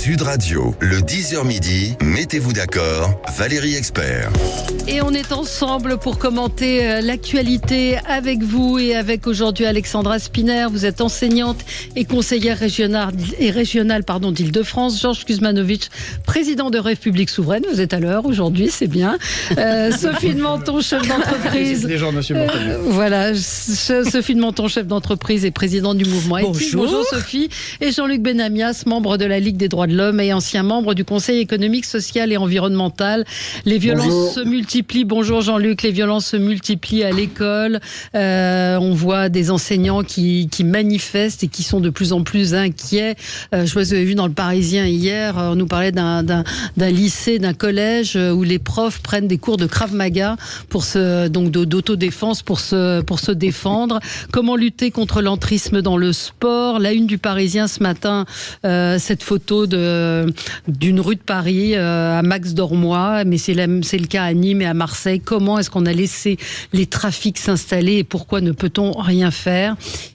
Sud Radio, le 10h midi, mettez-vous d'accord, Valérie Expert. Et on est ensemble pour commenter l'actualité avec vous et avec aujourd'hui Alexandra Spinner. Vous êtes enseignante et conseillère régionale d'Île-de-France. Georges Kuzmanovic, président de République Souveraine. Vous êtes à l'heure aujourd'hui, c'est bien. Sophie de Menton, chef d'entreprise. Voilà, Sophie de Menton, chef d'entreprise et présidente du mouvement éthique. Bonjour Sophie. Et Jean-Luc Benamias, membre de la Ligue des droits de l'homme et ancien membre du Conseil économique, social et environnemental. Les violences se multiplient. Bonjour Jean-Luc, les violences se multiplient à l'école. On voit des enseignants qui manifestent et qui sont de plus en plus inquiets. Je sais pas si vous avez vu dans le Parisien hier, on nous parlait d'un lycée, d'un collège où les profs prennent des cours de Krav Maga d'autodéfense pour se défendre. Comment lutter contre l'entrisme dans le sport? La une du Parisien ce matin, cette photo d'une rue de Paris à Max Dormois, mais c'est le cas à Nîmes et à Marseille. Comment est-ce qu'on a laissé les trafics s'installer et pourquoi ne peut-on rien faire?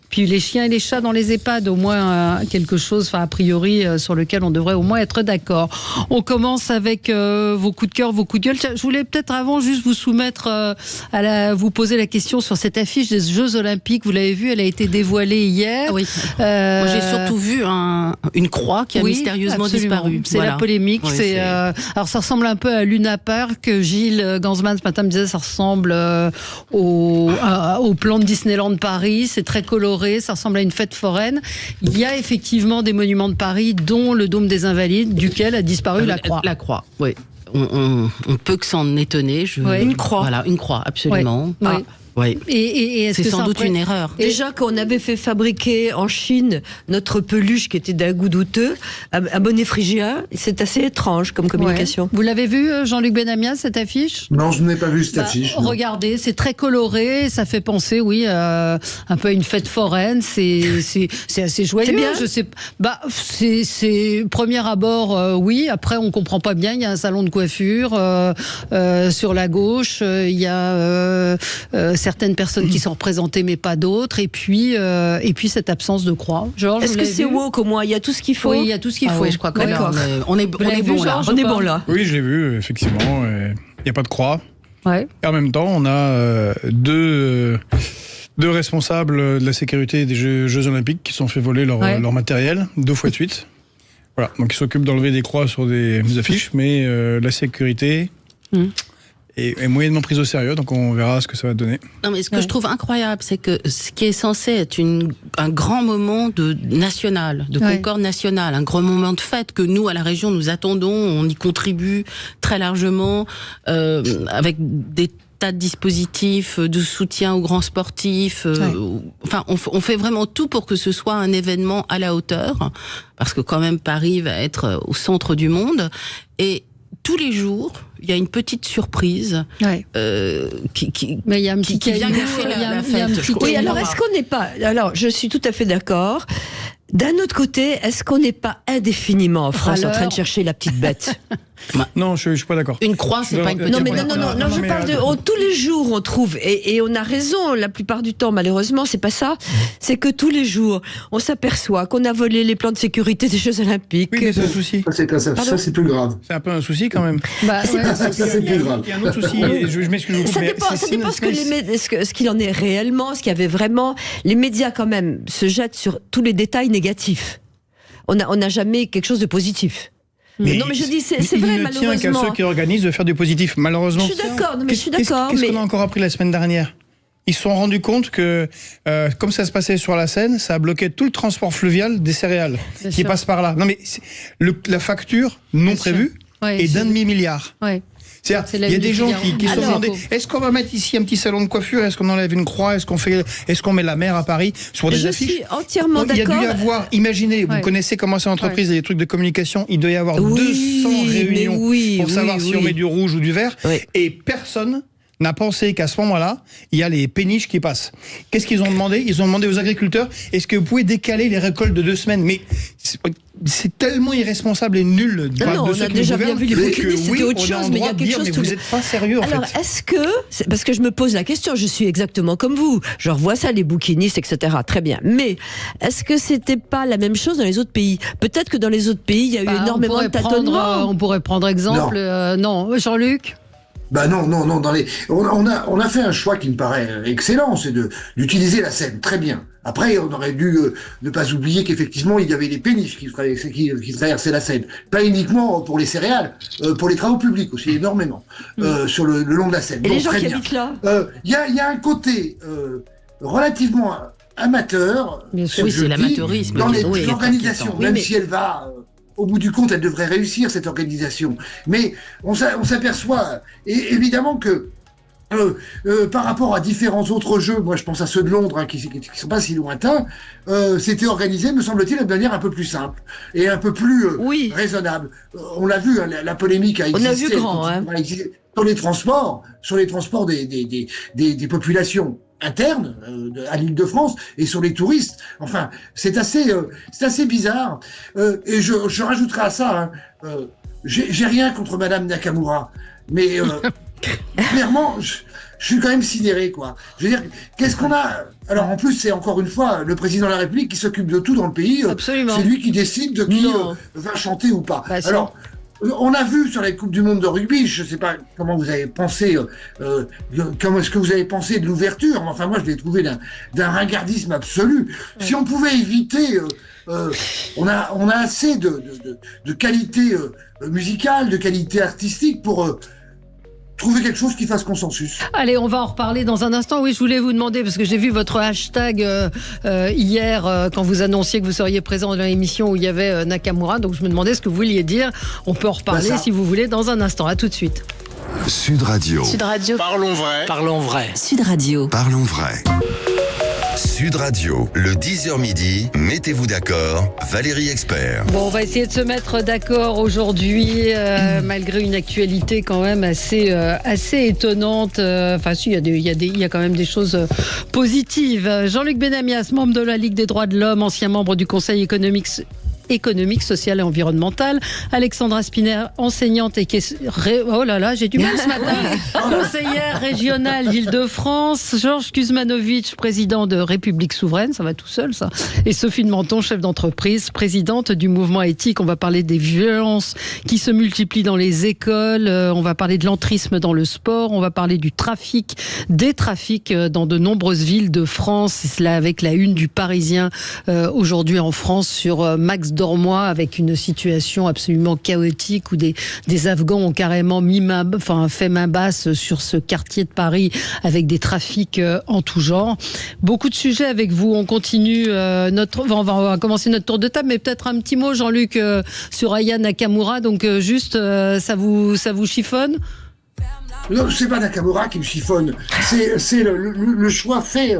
Puis les chiens et les chats dans les EHPAD, au moins quelque chose, a priori, sur lequel on devrait au moins être d'accord. On commence avec vos coups de cœur, vos coups de gueule. Je voulais peut-être avant juste vous soumettre, vous poser la question sur cette affiche des Jeux Olympiques. Vous l'avez vue, elle a été dévoilée hier. Oui. Moi, j'ai surtout vu une croix qui a mystérieusement disparu. C'est la polémique. Oui, alors ça ressemble un peu à Luna Park. Gilles Gansman ce matin me disait ça ressemble au plan de Disneyland Paris. C'est très coloré. Ça ressemble à une fête foraine. Il y a effectivement des monuments de Paris, dont le Dôme des Invalides, duquel a disparu la croix. La croix, oui. On peut que s'en étonner. Une croix. Voilà, une croix, absolument. Oui. Oui. Et c'est sans doute une erreur. Déjà, quand on avait fait fabriquer en Chine notre peluche qui était d'un goût douteux, à Bonnet Phrygien, c'est assez étrange comme communication. Ouais. Vous l'avez vu, Jean-Luc Benamias, cette affiche? Non, je n'ai pas vu cette affiche. Regardez, c'est très coloré, ça fait penser, un peu à une fête foraine. C'est assez joyeux. C'est bien. Je sais, c'est premier abord, oui. Après, on comprend pas bien. Il y a un salon de coiffure sur la gauche. Il y a certaines personnes qui sont représentées, mais pas d'autres. Et puis cette absence de croix. Georges, est-ce que c'est woke au moins? Il y a tout ce qu'il faut. Oui, il y a tout ce qu'il faut. Oui, je crois qu'on on est bon là. Oui, je l'ai vu, effectivement. Il n'y a pas de croix. Ouais. Et en même temps, on a deux responsables de la sécurité des Jeux Olympiques qui se sont fait voler leur matériel 2 fois de suite. Voilà. Donc ils s'occupent d'enlever des croix sur des affiches, mais la sécurité est moyennement prise au sérieux, donc on verra ce que ça va donner. Non, mais ce que je trouve incroyable, c'est que ce qui est censé être un grand moment de concorde nationale, un grand moment de fête que nous, à la région, nous attendons, on y contribue très largement, avec des tas de dispositifs de soutien aux grands sportifs. Enfin, on fait vraiment tout pour que ce soit un événement à la hauteur, parce que quand même Paris va être au centre du monde. Et tous les jours, il y a une petite surprise mais il y a un petit qui vient gâcher la fête. Oui, alors est-ce qu'on n'est pas... Alors, je suis tout à fait d'accord. D'un autre côté, est-ce qu'on n'est pas indéfiniment en France en train de chercher la petite bête? Non, je suis pas d'accord. Une croix, c'est pas une petite bête. Non, je parle de... tous les jours, on trouve, et on a raison, la plupart du temps, malheureusement, c'est pas ça. C'est que tous les jours, on s'aperçoit qu'on a volé les plans de sécurité des Jeux Olympiques. Oui, mais c'est un souci. Ça, c'est plus grave. C'est un peu un souci, quand même. C'est plus grave. Il y a un autre souci, je m'excuse. Ça dépend ce qu'il en est réellement, ce qu'il y avait vraiment. Les médias, quand même, se jettent sur tous les détails négatifs. On n'a jamais quelque chose de positif. Non, mais je dis, c'est vrai, malheureusement. Il ne tient qu'à ceux qui organisent de faire du positif, malheureusement. Je suis d'accord, Qu'est-ce qu'on a encore appris la semaine dernière? Ils se sont rendus compte que, comme ça se passait sur la Seine, ça a bloqué tout le transport fluvial des céréales qui passent par là. Non, mais la facture non prévue est d'1,5 milliard. Ouais. Il y a des gens qui se sont demandé, est-ce qu'on va mettre ici un petit salon de coiffure? Est-ce qu'on enlève une croix? Est-ce qu'on met la mer à Paris sur des affiches? Je suis entièrement d'accord. Il y a dû y avoir, imaginez, vous connaissez comment c'est l'entreprise, il y a des trucs de communication, il doit y avoir 200 réunions pour savoir si on met du rouge ou du vert, et personne n'a pensé qu'à ce moment-là, il y a les péniches qui passent. Qu'est-ce qu'ils ont demandé? Ils ont demandé aux agriculteurs, est-ce que vous pouvez décaler les récoltes de 2 semaines? Mais c'est tellement irresponsable et nul. Non, on a déjà bien vu les bouquinistes, c'était autre chose, mais il y a quelque chose. Mais vous n'êtes pas sérieux, en fait. Alors, est-ce que, parce que je me pose la question, je suis exactement comme vous, je revois ça, les bouquinistes, etc. Très bien. Mais est-ce que c'était pas la même chose dans les autres pays? Peut-être que dans les autres pays, il y a eu énormément de tâtonnements. On pourrait prendre exemple. Non, Jean-Luc. Non. On a fait un choix qui me paraît excellent, c'est d'utiliser la Seine. Très bien. Après, on aurait dû ne pas oublier qu'effectivement, il y avait les péniches qui traversaient la Seine. Pas uniquement pour les céréales, pour les travaux publics aussi, énormément, sur le long de la Seine. Et les gens qui habitent là? Il y a un côté relativement amateur. Oui, c'est l'amateurisme. Dans les organisations, même si elle va... au bout du compte, elle devrait réussir, cette organisation. Mais on s'aperçoit, et évidemment que par rapport à différents autres jeux, moi je pense à ceux de Londres, qui sont pas si lointains, c'était organisé, me semble-t-il, de manière un peu plus simple et un peu plus raisonnable. On l'a vu, hein, la polémique a existé. On a vu grand, hein. Sur les transports des populations interne à l'Île-de-France et sur les touristes. Enfin, c'est assez bizarre. Et je rajouterai à ça, j'ai rien contre Madame Nakamura, mais clairement, je suis quand même sidéré, quoi. Je veux dire, qu'est-ce qu'on a? Alors en plus, c'est encore une fois le président de la République qui s'occupe de tout dans le pays. Absolument. C'est lui qui décide de qui va chanter ou pas. Alors. On a vu sur la Coupe du Monde de rugby, je ne sais pas comment vous avez pensé, comment est-ce que vous avez pensé de l'ouverture, mais enfin moi je l'ai trouvé d'un ringardisme absolu. Si on pouvait éviter, on a assez de qualité musicale, de qualité artistique pour trouver quelque chose qui fasse consensus. Allez, on va en reparler dans un instant. Oui, je voulais vous demander, parce que j'ai vu votre hashtag hier, quand vous annonciez que vous seriez présent dans l'émission où il y avait Nakamura, donc je me demandais ce que vous vouliez dire. On peut en reparler si vous voulez dans un instant. À tout de suite. Sud Radio. Sud Radio. Parlons vrai. Parlons vrai. Sud Radio. Parlons vrai. Sud Radio, le 10h midi, mettez-vous d'accord, Valérie Expert. Bon, on va essayer de se mettre d'accord aujourd'hui, malgré une actualité quand même assez étonnante. Enfin, si, il y a quand même des choses positives. Jean-Luc Benamias, membre de la Ligue des droits de l'homme, ancien membre du Conseil économique, social et environnemental. Alexandra Spiner, enseignante et oh là là, j'ai du mal ce matin. Conseillère régionale d'Île-de-France. Georges Kuzmanovic, président de République Souveraine, ça va tout seul ça. Et Sophie de Menton, chef d'entreprise, présidente du mouvement éthique. On va parler des violences qui se multiplient dans les écoles. On va parler de l'entrisme dans le sport. On va parler du trafic, des trafics dans de nombreuses villes de France. Et cela avec la une du Parisien aujourd'hui en France sur Max Dormois, avec une situation absolument chaotique où des Afghans ont carrément fait main basse sur ce quartier de Paris avec des trafics en tout genre. Beaucoup de sujets avec vous. On continue on va commencer notre tour de table, mais peut-être un petit mot, Jean-Luc, sur Aya Nakamura. Donc juste, ça vous chiffonne? Non, c'est pas Nakamura qui me chiffonne. C'est le choix fait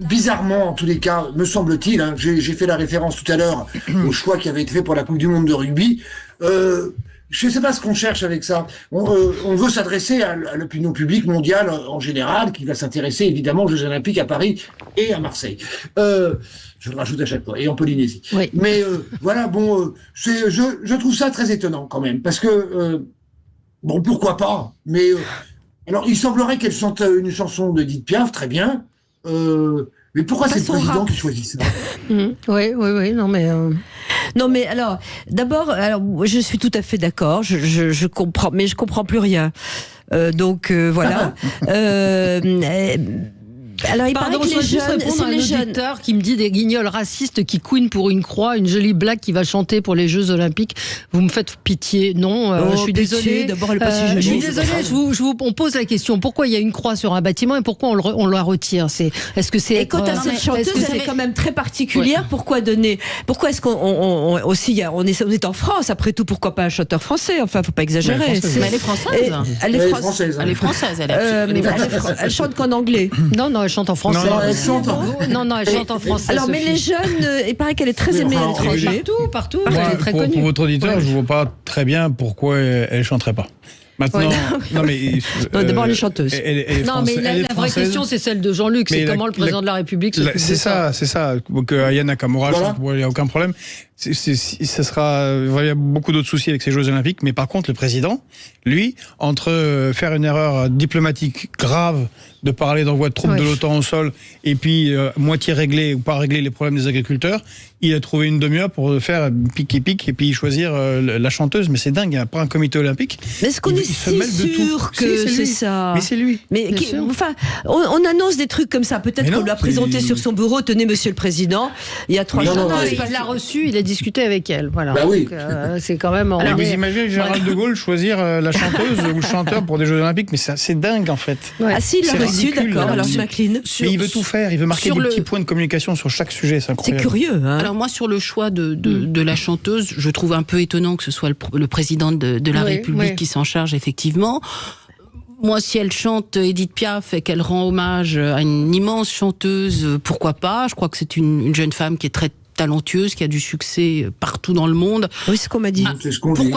bizarrement, en tous les cas, me semble-t-il. Hein, j'ai fait la référence tout à l'heure au choix qui avait été fait pour la Coupe du Monde de rugby. Je ne sais pas ce qu'on cherche avec ça. On veut s'adresser à l'opinion publique mondiale en général, qui va s'intéresser évidemment aux Jeux Olympiques à Paris et à Marseille. Je le rajoute à chaque fois, et en Polynésie. Oui. Mais voilà, bon, je trouve ça très étonnant quand même, parce que bon, pourquoi pas, mais alors il semblerait qu'elle chante une chanson de Edith Piaf, très bien. Mais pourquoi c'est le président qui choisit ça? Oui, non mais... Non mais alors, d'abord, je suis tout à fait d'accord, je comprends, mais je comprends plus rien. Donc voilà. Alors, il paraît que les jeunes, c'est un auditeur qui me dit des guignols racistes qui couinent pour une croix, une jolie blague qui va chanter pour les Jeux Olympiques. Vous me faites pitié, non? Je suis désolée. D'abord, elle est pas si jolie. Je suis désolée. On pose la question. Pourquoi il y a une croix sur un bâtiment et pourquoi on la retire? Est-ce que c'est et quant à cette chanteuse, elle est quand même très particulière. Ouais. Pourquoi est-ce qu'on aussi on est en France après tout? Pourquoi pas un chanteur français? Enfin, faut pas exagérer. Mais elle est française. Elle est française. Elle chante qu'en anglais. Non, elle chante en français. Elle chante en français. Alors, mais les jeunes, il paraît qu'elle est très aimée à l'étranger. Partout. Elle est très connue. Pour votre auditeur, je ne vois pas très bien pourquoi elle ne chanterait pas. Maintenant, d'abord elle est chanteuse. Non, mais la vraie question, c'est celle de Jean-Luc. C'est comment le président de la République s'occupe de ça. C'est ça. Donc Aya Nakamura, il n'y a aucun problème. il y a beaucoup d'autres soucis avec ces Jeux Olympiques, mais par contre, le président, lui, entre faire une erreur diplomatique grave, de parler d'envoi de troupes de l'OTAN au sol, et puis moitié régler ou pas régler les problèmes des agriculteurs, il a trouvé une demi-heure pour faire pique et puis choisir la chanteuse. Mais c'est dingue, il n'y a pas un comité olympique. Mais est-ce qu'on est si sûr que c'est ça? Mais c'est lui. Mais on annonce des trucs comme ça. Peut-être qu'on l'a présenté sur son bureau. Tenez, monsieur le président, il y a 3 jours. Il l'a reçu, il a discuté avec elle. Voilà. Bah oui. Donc, c'est quand même. Alors, vous imaginez le général de Gaulle choisir la chanteuse ou le chanteur pour des Jeux Olympiques? Mais c'est dingue en fait. Ah si, il l'a reçu, d'accord. Alors je m'incline. Mais il veut tout faire. Il veut marquer des petits points de communication sur chaque sujet. C'est incroyable. C'est curieux. Hein. Alors moi, sur le choix de la chanteuse, je trouve un peu étonnant que ce soit le président de la République qui s'en charge, effectivement. Moi, si elle chante Édith Piaf et qu'elle rend hommage à une immense chanteuse, pourquoi pas? Je crois que c'est une jeune femme qui est très talentueuse, qui a du succès partout dans le monde. Oui, c'est ce qu'on m'a dit. C'est ce qu'on dit.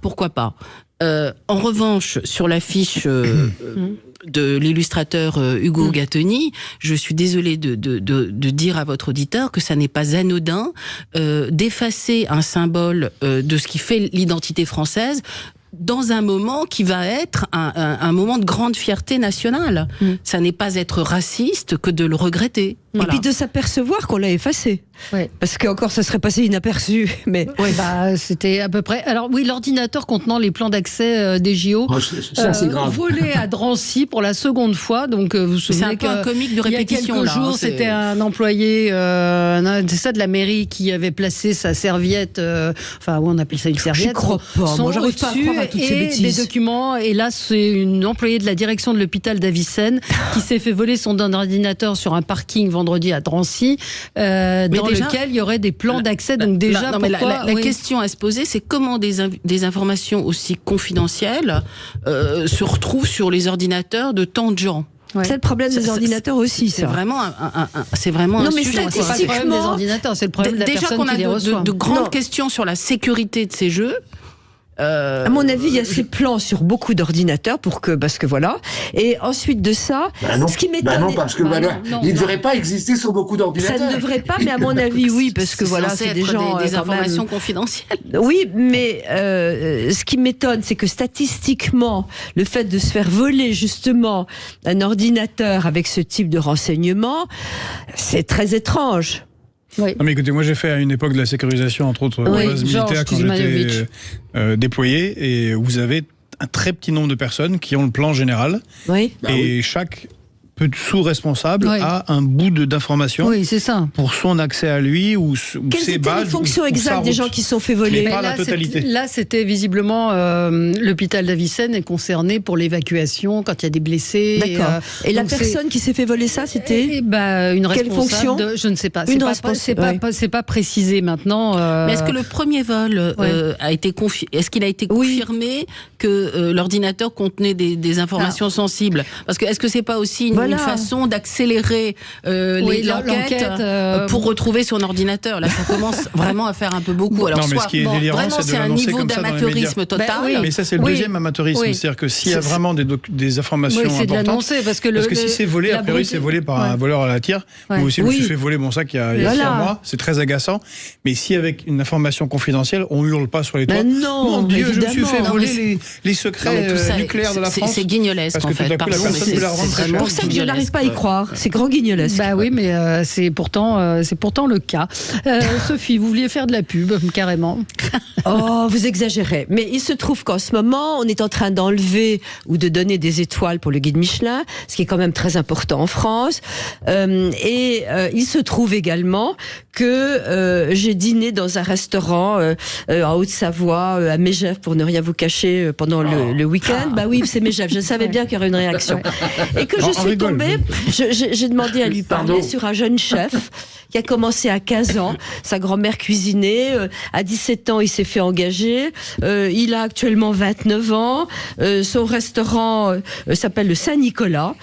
Pourquoi pas? En revanche, sur l'affiche de l'illustrateur Hugo Gattoni, je suis désolée de dire à votre auditeur que ça n'est pas anodin d'effacer un symbole de ce qui fait l'identité française dans un moment qui va être un moment de grande fierté nationale. Ça n'est pas être raciste que de le regretter. Voilà. Et puis de s'apercevoir qu'on l'a effacé. Ouais. Parce qu'encore ça serait passé inaperçu. Mais c'était à peu près. Alors oui, l'ordinateur contenant les plans d'accès des JO c'est grave. volé à Drancy pour la seconde fois. Donc vous vous souvenez, c'est un peu un comique de répétition. Il y a quelques jours, c'était un employé de la mairie qui avait placé sa serviette. On appelle ça une serviette. Je crois pas. Moi, j'arrive pas à croire à toutes ces bêtises. Des documents. Et là, c'est une employée de la direction de l'hôpital d'Avicenne qui s'est fait voler son ordinateur sur un parking vendredi à Drancy, dans lequel il y aurait des plans d'accès. Donc déjà, la question à se poser, c'est comment des informations aussi confidentielles se retrouvent sur les ordinateurs de tant de gens. Ouais. C'est le problème des ordinateurs aussi, ça. C'est vraiment non, un mais sujet. C'est pas le problème des ordinateurs, c'est le problème de la personne qui les reçoit. Déjà qu'on a de grandes questions sur la sécurité de ces jeux. À mon avis, il y a ces plans sur beaucoup d'ordinateurs parce que voilà. Et ensuite de ça, ce qui m'étonne. Parce que il ne devrait pas exister sur beaucoup d'ordinateurs. Ça ne devrait pas, mais à mon avis, oui, parce que voilà, c'est des gens des informations confidentielles. Oui, mais ce qui m'étonne, c'est que statistiquement, le fait de se faire voler justement un ordinateur avec ce type de renseignements, c'est très étrange. Oui. Non mais écoutez, moi j'ai fait à une époque de la sécurisation, entre autres bases militaires quand j'étais déployé, et vous avez un très petit nombre de personnes qui ont le plan général, et chaque sous-responsable a un bout d'information pour son accès à lui ou ses bases. Quelles étaient les fonctions exactes des gens qui se sont fait voler? Mais pas la totalité. Là, c'était visiblement l'hôpital d'Avicenne est concerné pour l'évacuation quand il y a des blessés. D'accord. Et la personne qui s'est fait voler ça, c'était une responsable. Quelle fonction je ne sais pas. C'est pas précisé maintenant. Mais est-ce que le premier vol a été est-ce qu'il a été confirmé que l'ordinateur contenait des informations sensibles? Parce que est-ce que c'est pas aussi une façon d'accélérer l'enquête pour retrouver son ordinateur? Là, ça commence vraiment à faire un peu beaucoup. Alors, ce qui est délirant, c'est un niveau d'amateurisme total. Mais ça, c'est le deuxième amateurisme. C'est-à-dire que s'il y a vraiment des informations importantes, parce que si c'est volé, a priori, c'est volé par un voleur à la tire. Moi aussi, je me suis fait voler mon sac il y a 6 mois. C'est très agaçant. Mais si avec une information confidentielle, on hurle pas sur les toits. Non, mon Dieu, je me suis fait voler les secrets nucléaires de la France. C'est guignolesque, en fait. Parce que tout à coup, la personne peut la revendre très cher. Je n'arrive pas à y croire. C'est grand guignolesque. Bah oui, mais c'est pourtant le cas. Sophie, vous vouliez faire de la pub, carrément. Oh, vous exagérez. Mais il se trouve qu'en ce moment, on est en train d'enlever ou de donner des étoiles pour le guide Michelin, ce qui est quand même très important en France. Et il se trouve également que j'ai dîné dans un restaurant en Haute-Savoie, à Megève, pour ne rien vous cacher, pendant le week-end. Bah oui, c'est Megève. Je savais bien qu'il y aurait une réaction. Et que je suis tombée, j'ai demandé à lui parler sur un jeune chef qui a commencé à 15 ans. Sa grand-mère cuisinait. À 17 ans, il s'est fait engager. Il a actuellement 29 ans. Son restaurant s'appelle le Saint-Nicolas.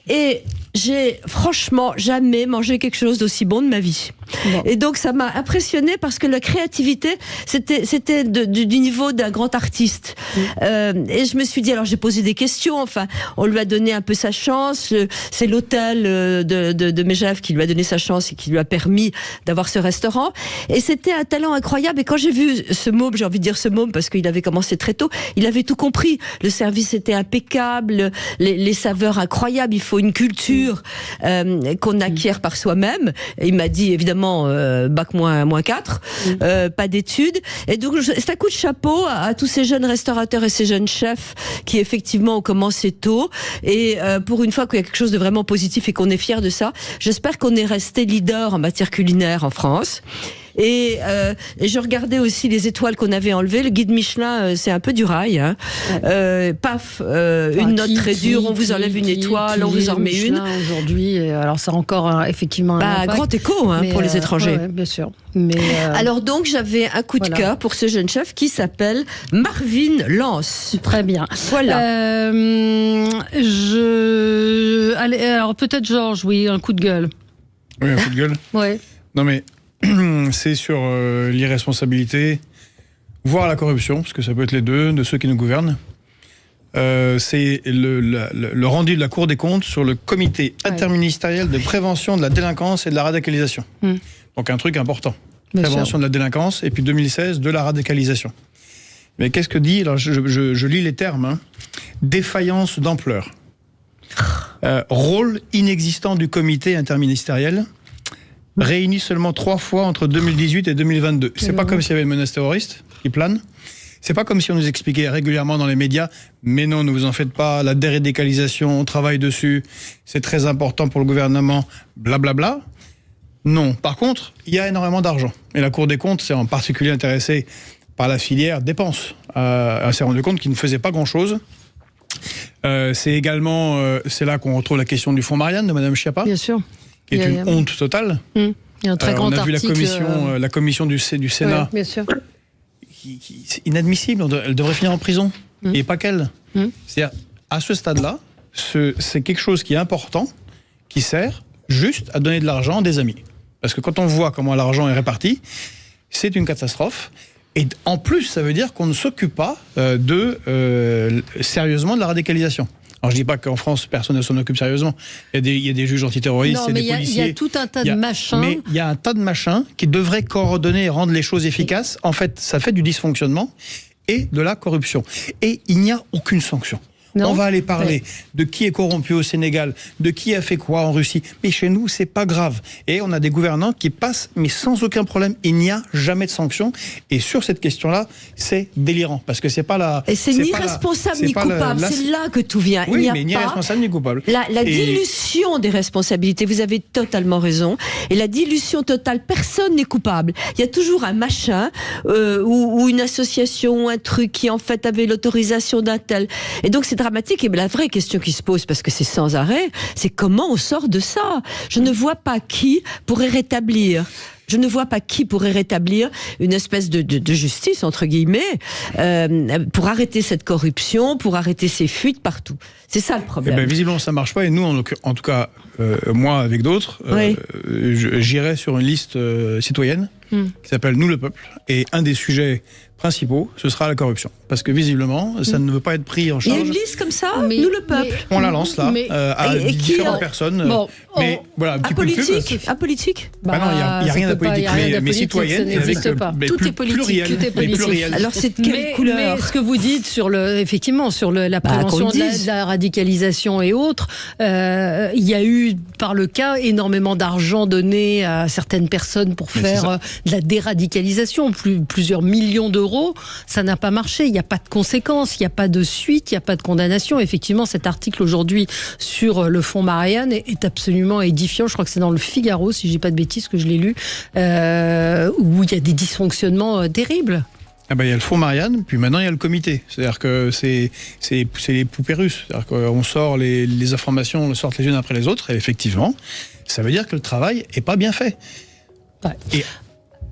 Et j'ai franchement jamais mangé quelque chose d'aussi bon de ma vie. Bon. Et donc ça m'a impressionné parce que la créativité, c'était du niveau d'un grand artiste. Et je me suis dit, alors j'ai posé des questions, enfin, on lui a donné un peu sa chance, c'est l'hôtel de Megève qui lui a donné sa chance et qui lui a permis d'avoir ce restaurant. Et c'était un talent incroyable. Et quand j'ai vu ce môme, j'ai envie de dire ce môme parce qu'il avait commencé très tôt, il avait tout compris. Le service était impeccable, les saveurs incroyables, il faut une culture qu'on acquiert par soi-même. Et il m'a dit évidemment bac moins 4, pas d'études. Et donc c'est un coup de chapeau à tous ces jeunes restaurateurs et ces jeunes chefs qui effectivement ont commencé tôt. Et pour une fois qu'il y a quelque chose de vraiment positif et qu'on est fiers de ça, j'espère qu'on est resté leader en matière culinaire en France. Et je regardais aussi les étoiles qu'on avait enlevées. Le guide Michelin, c'est un peu du rail. Hein. Une note très dure, on vous enlève une étoile, on vous en remet une. Aujourd'hui, alors c'est encore effectivement un grand écho pour les étrangers. Ouais, bien sûr. Mais alors donc j'avais un coup de cœur pour ce jeune chef qui s'appelle Marvin Lance. Très bien. Voilà. Allez, alors peut-être Georges, oui, un coup de gueule. Oui, un coup de gueule. Ouais. Non mais c'est sur l'irresponsabilité, voire la corruption, parce que ça peut être les deux, de ceux qui nous gouvernent. C'est le rendu de la Cour des comptes sur le comité interministériel de prévention de la délinquance et de la radicalisation. Donc un truc important. Prévention de la délinquance, et puis 2016, de la radicalisation. Mais qu'est-ce que dit, alors je lis les termes, hein. Défaillance d'ampleur. Rôle inexistant du comité interministériel, réuni seulement 3 fois entre 2018 et 2022. C'est pas comme s'il y avait une menace terroriste qui plane. C'est pas comme si on nous expliquait régulièrement dans les médias, mais non, ne vous en faites pas, la déradicalisation, on travaille dessus, c'est très important pour le gouvernement, blablabla. Non. Par contre, il y a énormément d'argent. Et la Cour des comptes s'est en particulier intéressée par la filière dépenses. Elle s'est rendu compte qu'il ne faisait pas grand-chose. C'est également, c'est là qu'on retrouve la question du fonds Marianne de Madame Schiappa. Bien sûr. Qui est une honte totale. Il y a un très grand article. On a vu la commission du Sénat. Bien sûr. C'est inadmissible. Elle devrait finir en prison. Et pas qu'elle. C'est-à-dire, à ce stade-là, c'est quelque chose qui est important, qui sert juste à donner de l'argent à des amis. Parce que quand on voit comment l'argent est réparti, c'est une catastrophe. Et en plus, ça veut dire qu'on ne s'occupe pas sérieusement de la radicalisation. Alors je dis pas qu'en France personne ne s'en occupe sérieusement. Il y a des juges antiterroristes, il y a des policiers. Il y a tout un tas de machins. Mais il y a un tas de machins qui devraient coordonner et rendre les choses efficaces. En fait, ça fait du dysfonctionnement et de la corruption. Et il n'y a aucune sanction. Non. On va aller parler de qui est corrompu au Sénégal, de qui a fait quoi en Russie. Mais chez nous, c'est pas grave. Et on a des gouvernants qui passent, mais sans aucun problème. Il n'y a jamais de sanctions. Et sur cette question-là, c'est délirant. Parce que c'est pas la... Et c'est ni responsable ni coupable. C'est là que tout vient. Oui, mais ni responsable ni coupable. La dilution des responsabilités, vous avez totalement raison. Et la dilution totale, personne n'est coupable. Il y a toujours un machin, ou une association, ou un truc qui en fait avait l'autorisation d'un tel. Et donc c'est dramatique. Et la vraie question qui se pose, parce que c'est sans arrêt, c'est comment on sort de ça. Je ne vois pas qui pourrait rétablir. Je ne vois pas qui pourrait rétablir une espèce de justice, entre guillemets, pour arrêter cette corruption, pour arrêter ces fuites partout. C'est ça le problème. Eh ben, visiblement, ça ne marche pas. Et nous, en tout cas, moi avec d'autres, j'irai sur une liste citoyenne qui s'appelle Nous le peuple. Et un des sujets principaux, ce sera la corruption. Parce que visiblement, ça ne veut pas être pris en charge. Il y a une liste comme ça, Nous le peuple. On la lance là, à différentes personnes. Bon, mais voilà, un petit coup de pub. Apolitique. Non, il n'y a rien d'apolitique, mais citoyenne. Tout est politique. Alors c'est de quelle couleur? Mais ce que vous dites sur la prévention de la radicalisation et autres, il y a eu par le cas énormément d'argent donné à certaines personnes pour faire de la déradicalisation, plusieurs millions d'euros. Ça n'a pas marché. Il n'y a pas de conséquences, il n'y a pas de suite, il n'y a pas de condamnation. Effectivement, cet article aujourd'hui sur le fonds Marianne est absolument édifiant. Je crois que c'est dans le Figaro, si je dis pas de bêtises, que je l'ai lu, où il y a des dysfonctionnements terribles. Ah ben, il y a le fonds Marianne, puis maintenant il y a le comité. C'est-à-dire que c'est les poupées russes. C'est-à-dire qu'on sort les informations, on les sort les unes après les autres, et effectivement, ça veut dire que le travail n'est pas bien fait. Ouais. Et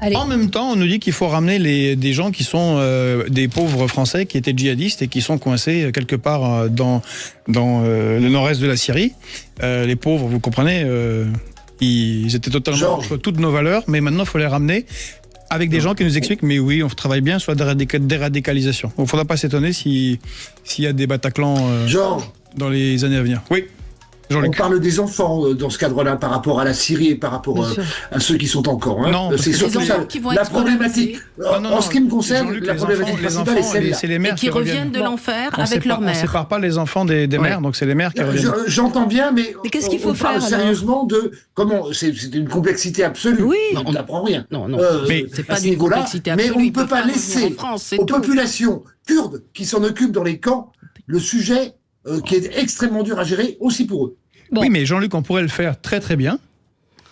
Allez. En même temps, on nous dit qu'il faut ramener des gens qui sont des pauvres Français qui étaient djihadistes et qui sont coincés quelque part dans le nord-est de la Syrie. Les pauvres, vous comprenez, ils étaient totalement contre toutes nos valeurs, mais maintenant, il faut les ramener avec des gens qui nous expliquent, mais oui, on travaille bien sur la déradicalisation. Il ne faudra pas s'étonner s'il y a des Bataclans dans les années à venir. Oui. On parle des enfants dans ce cadre-là par rapport à la Syrie et par rapport à ceux qui sont encore. Hein. Non, c'est surtout ça. La problématique. En ce qui me concerne, la problématique principale est celle-là. C'est les mères qui reviennent de l'enfer avec leur mère. On ne sépare pas les enfants des mères, donc c'est les mères qui reviennent. J'entends bien, mais qu'est-ce qu'il faut faire parle sérieusement de comment c'est une complexité absolue. Oui. On n'apprend rien. Non, mais c'est pas d'une complexité absolue. Mais on ne peut pas laisser aux populations kurdes qui s'en occupent dans les camps le sujet qui est extrêmement dur à gérer aussi pour eux. Bon. Oui, mais Jean-Luc, on pourrait le faire très très bien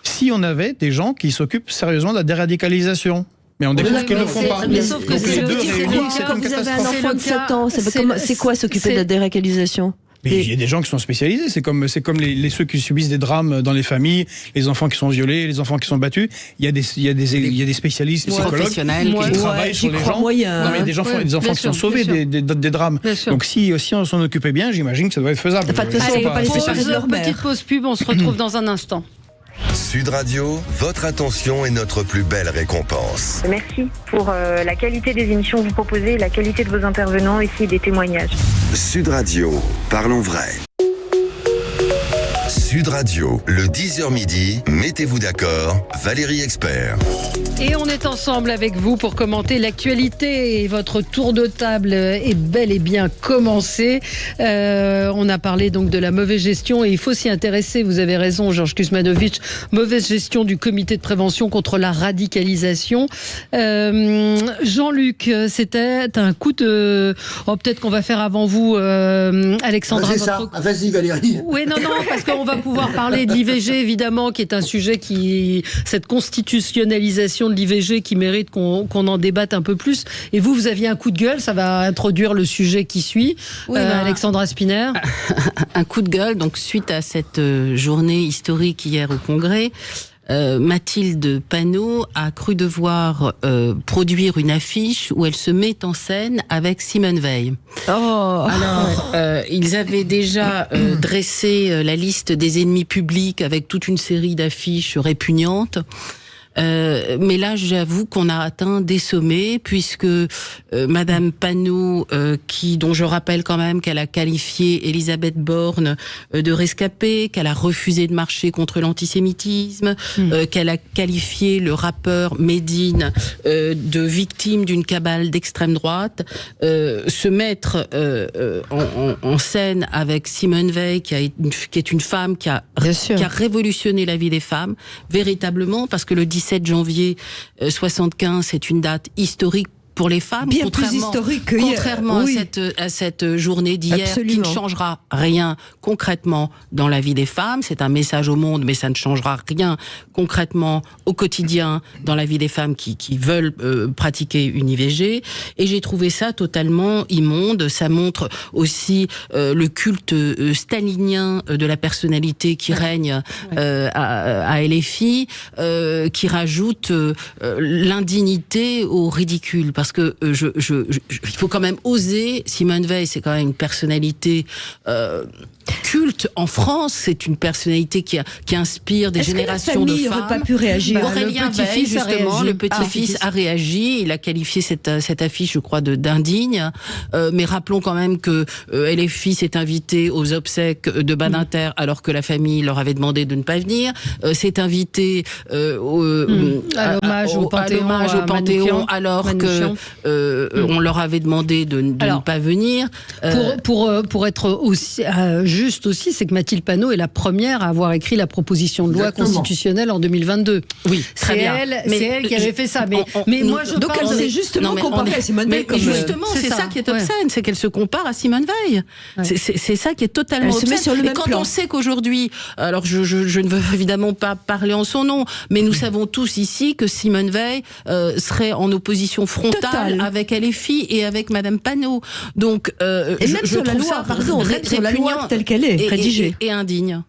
si on avait des gens qui s'occupent sérieusement de la déradicalisation. Mais on découvre qu'ils ne le font pas. Mais sauf que c'est le c'est une vous avez un catastrophe. enfant de 7 ans, c'est quoi s'occuper de la déradicalisation? Mais il y a des gens qui sont spécialisés. C'est comme ceux qui subissent des drames dans les familles, les enfants qui sont violés, les enfants qui sont battus. Il y a des spécialistes, psychologues qui travaillent sur les gens. Non, mais il y a des enfants qui sont sauvés des drames. Donc si on s'en occupait bien, j'imagine que ça doit être faisable. Petite pause pub, on se retrouve dans un instant. Sud Radio, votre attention est notre plus belle récompense. Merci pour la qualité des émissions que vous proposez, la qualité de vos intervenants ici et des témoignages. Sud Radio, parlons vrai. Sud Radio, le 10h midi, mettez-vous d'accord, Valérie Expert. Et on est ensemble avec vous pour commenter l'actualité et votre tour de table est bel et bien commencé. On a parlé donc de la mauvaise gestion et il faut s'y intéresser. Vous avez raison, Georges Kuzmanovic. Mauvaise gestion du comité de prévention contre la radicalisation. Jean-Luc, c'était un coup de... Oh, peut-être qu'on va faire avant vous, Alexandra. C'est ça. Vas-y, Valérie. Oui, non, parce qu'on va pouvoir parler de l'IVG, évidemment, qui est un sujet cette constitutionnalisation de l'IVG qui mérite qu'on en débatte un peu plus. Et vous aviez un coup de gueule, ça va introduire le sujet qui suit. Oui, Alexandra Spinner. Un coup de gueule, donc suite à cette journée historique hier au Congrès, Mathilde Panot a cru devoir produire une affiche où elle se met en scène avec Simone Veil. Alors, ils avaient déjà dressé la liste des ennemis publics avec toute une série d'affiches répugnantes. Mais là, j'avoue qu'on a atteint des sommets puisque Madame Panot, dont je rappelle quand même qu'elle a qualifié Elisabeth Borne de rescapée, qu'elle a refusé de marcher contre l'antisémitisme, qu'elle a qualifié le rappeur Medine de victime d'une cabale d'extrême droite, se mettre en scène avec Simone Veil, qui est une femme qui a révolutionné la vie des femmes véritablement, parce que le 17 janvier 75, c'est une date historique pour les femmes, bien plus historique que contrairement à cette journée d'hier qui ne changera rien concrètement dans la vie des femmes. C'est un message au monde, mais ça ne changera rien concrètement au quotidien dans la vie des femmes qui veulent pratiquer une IVG. Et j'ai trouvé ça totalement immonde. Ça montre aussi le culte stalinien de la personnalité qui règne à LFI, qui rajoute l'indignité au ridicule. Parce que il faut quand même oser. Simone Veil, c'est quand même une personnalité culte en France. C'est une personnalité qui inspire des générations de femmes. Est-ce que la famille n'aurait pas pu réagir? Aurélien Veil, justement, le petit-fils a réagi. Il a qualifié cette affiche, je crois, d'indigne. Mais rappelons quand même que LFI s'est invité aux obsèques de Badinter alors que la famille leur avait demandé de ne pas venir. S'est invité à l'hommage au Panthéon alors que on leur avait demandé de ne pas venir. Pour être aussi juste aussi, c'est que Mathilde Panot est la première à avoir écrit la proposition de loi constitutionnelle en 2022. Oui, très bien. C'est elle qui avait fait ça. Mais moi, je donc elle s'est justement comparée à Simone Veil. Mais justement, c'est ça qui est obscène, c'est qu'elle se compare à Simone Veil. C'est ça qui est totalement obscène. Et quand on sait qu'aujourd'hui, alors je ne veux évidemment pas parler en son nom, mais nous savons tous ici que Simone Veil serait en opposition frontale avec LFI et avec Madame Panot. Donc, et même sur la loi, pardon, sur la loi telle qu'elle est rédigée. Et indigne.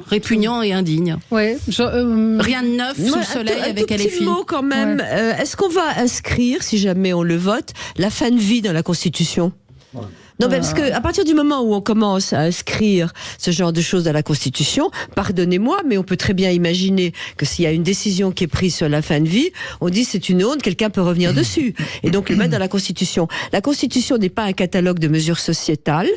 répugnant et indigne. Ouais. Rien de neuf sous le soleil avec LFI. Un petit mot quand même. Ouais. Est-ce qu'on va inscrire, si jamais on le vote, la fin de vie dans la Constitution ? Non, mais parce que à partir du moment où on commence à inscrire ce genre de choses dans la Constitution, pardonnez-moi, mais on peut très bien imaginer que s'il y a une décision qui est prise sur la fin de vie, on dit c'est une honte, quelqu'un peut revenir dessus. Et donc le mettre dans la Constitution. La Constitution n'est pas un catalogue de mesures sociétales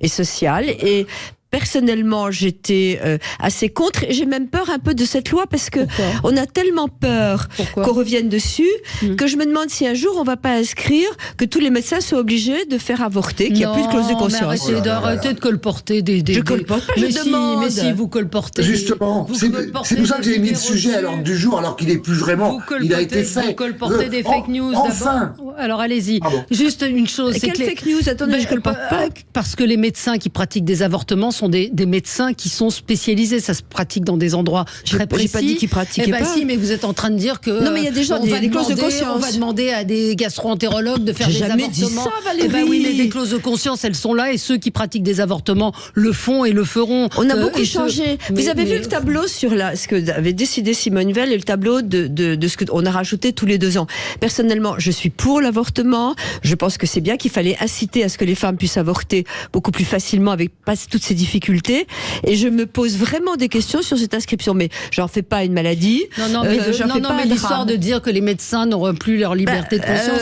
et sociales. Et personnellement, j'étais assez contre, et j'ai même peur un peu de cette loi parce que on a tellement peur qu'on revienne dessus que je me demande si un jour on va pas inscrire que tous les médecins soient obligés de faire avorter, qu'il n'y a plus de clause de conscience. Arrêtez de colporter Je colporte pas, mais si vous colportez. Justement, c'est pour ça que j'ai mis le sujet à l'ordre du jour alors qu'il n'est plus vraiment. Il a été fait. Vous colportez des fake news. Enfin. Alors allez-y. Juste une chose. Et quelle fake news ? Attendez, je colporte pas. Parce que les médecins qui pratiquent des avortements sont des médecins qui sont spécialisés. Ça se pratique dans des endroits très précis. J'ai pas dit qu'ils pratiquaient pas. Si, mais vous êtes en train de dire que. Non, mais il y a des gens, il y a des clauses de conscience. On va demander à des gastro-entérologues de faire des avortements. J'ai jamais dit ça, Valérie. Oui, mais les clauses de conscience, elles sont là, et ceux qui pratiquent des avortements le font et le feront. On a beaucoup changé. Vous avez vu le tableau sur ce que avait décidé Simone Veil et le tableau de ce qu'on a rajouté tous les 2 ans. Personnellement, je suis pour l'avortement. Je pense que c'est bien, qu'il fallait inciter à ce que les femmes puissent avorter beaucoup plus facilement avec pas toutes ces difficultés. Et je me pose vraiment des questions sur cette inscription. Mais j'en fais pas une maladie. Non, mais l'histoire de dire que les médecins n'auront plus leur liberté de conscience,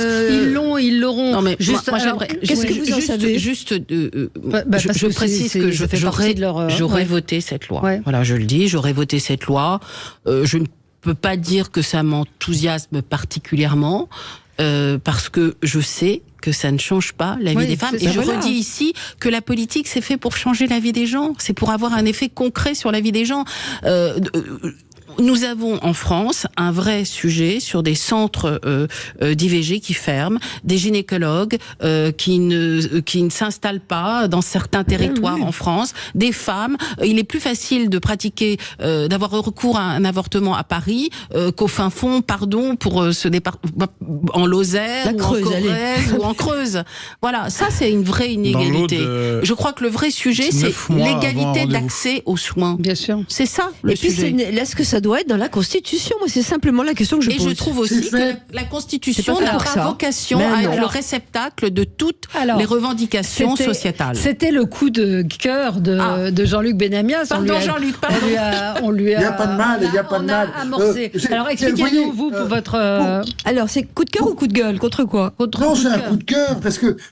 ils l'auront. Non, mais juste, moi, j'aimerais. Qu'est-ce que vous en savez ? Je précise que j'aurais voté cette loi. Ouais. Voilà, je le dis, j'aurais voté cette loi. Je ne peux pas dire que ça m'enthousiasme particulièrement. Parce que je sais que ça ne change pas la vie des femmes. Et je redis ici que la politique, c'est fait pour changer la vie des gens. C'est pour avoir un effet concret sur la vie des gens. Nous avons en France un vrai sujet sur des centres d'IVG qui ferment, des gynécologues qui ne s'installent pas dans certains territoires en France, des femmes. Il est plus facile de pratiquer, d'avoir recours à un avortement à Paris qu'au fin fond, pour se départ en Lozère ou en Corrèze ou en Creuse. Voilà, ça c'est une vraie inégalité. Je crois que le vrai sujet, c'est l'égalité d'accès aux soins. Bien sûr. C'est ça le sujet. Est-ce que ça doit être dans la Constitution ? Moi, c'est simplement la question que je pose. Et je trouve aussi que la Constitution n'a pas vocation à être le réceptacle de toutes les revendications sociétales. C'était le coup de cœur de Jean-Luc Benamias. Jean-Luc, pardon. On lui a. Il n'y a pas de mal, il n'y a pas de mal. Alors, expliquez-nous, vous, pour votre. Alors, c'est coup de cœur ou coup de gueule ? Contre quoi ? Non, c'est un coup de cœur.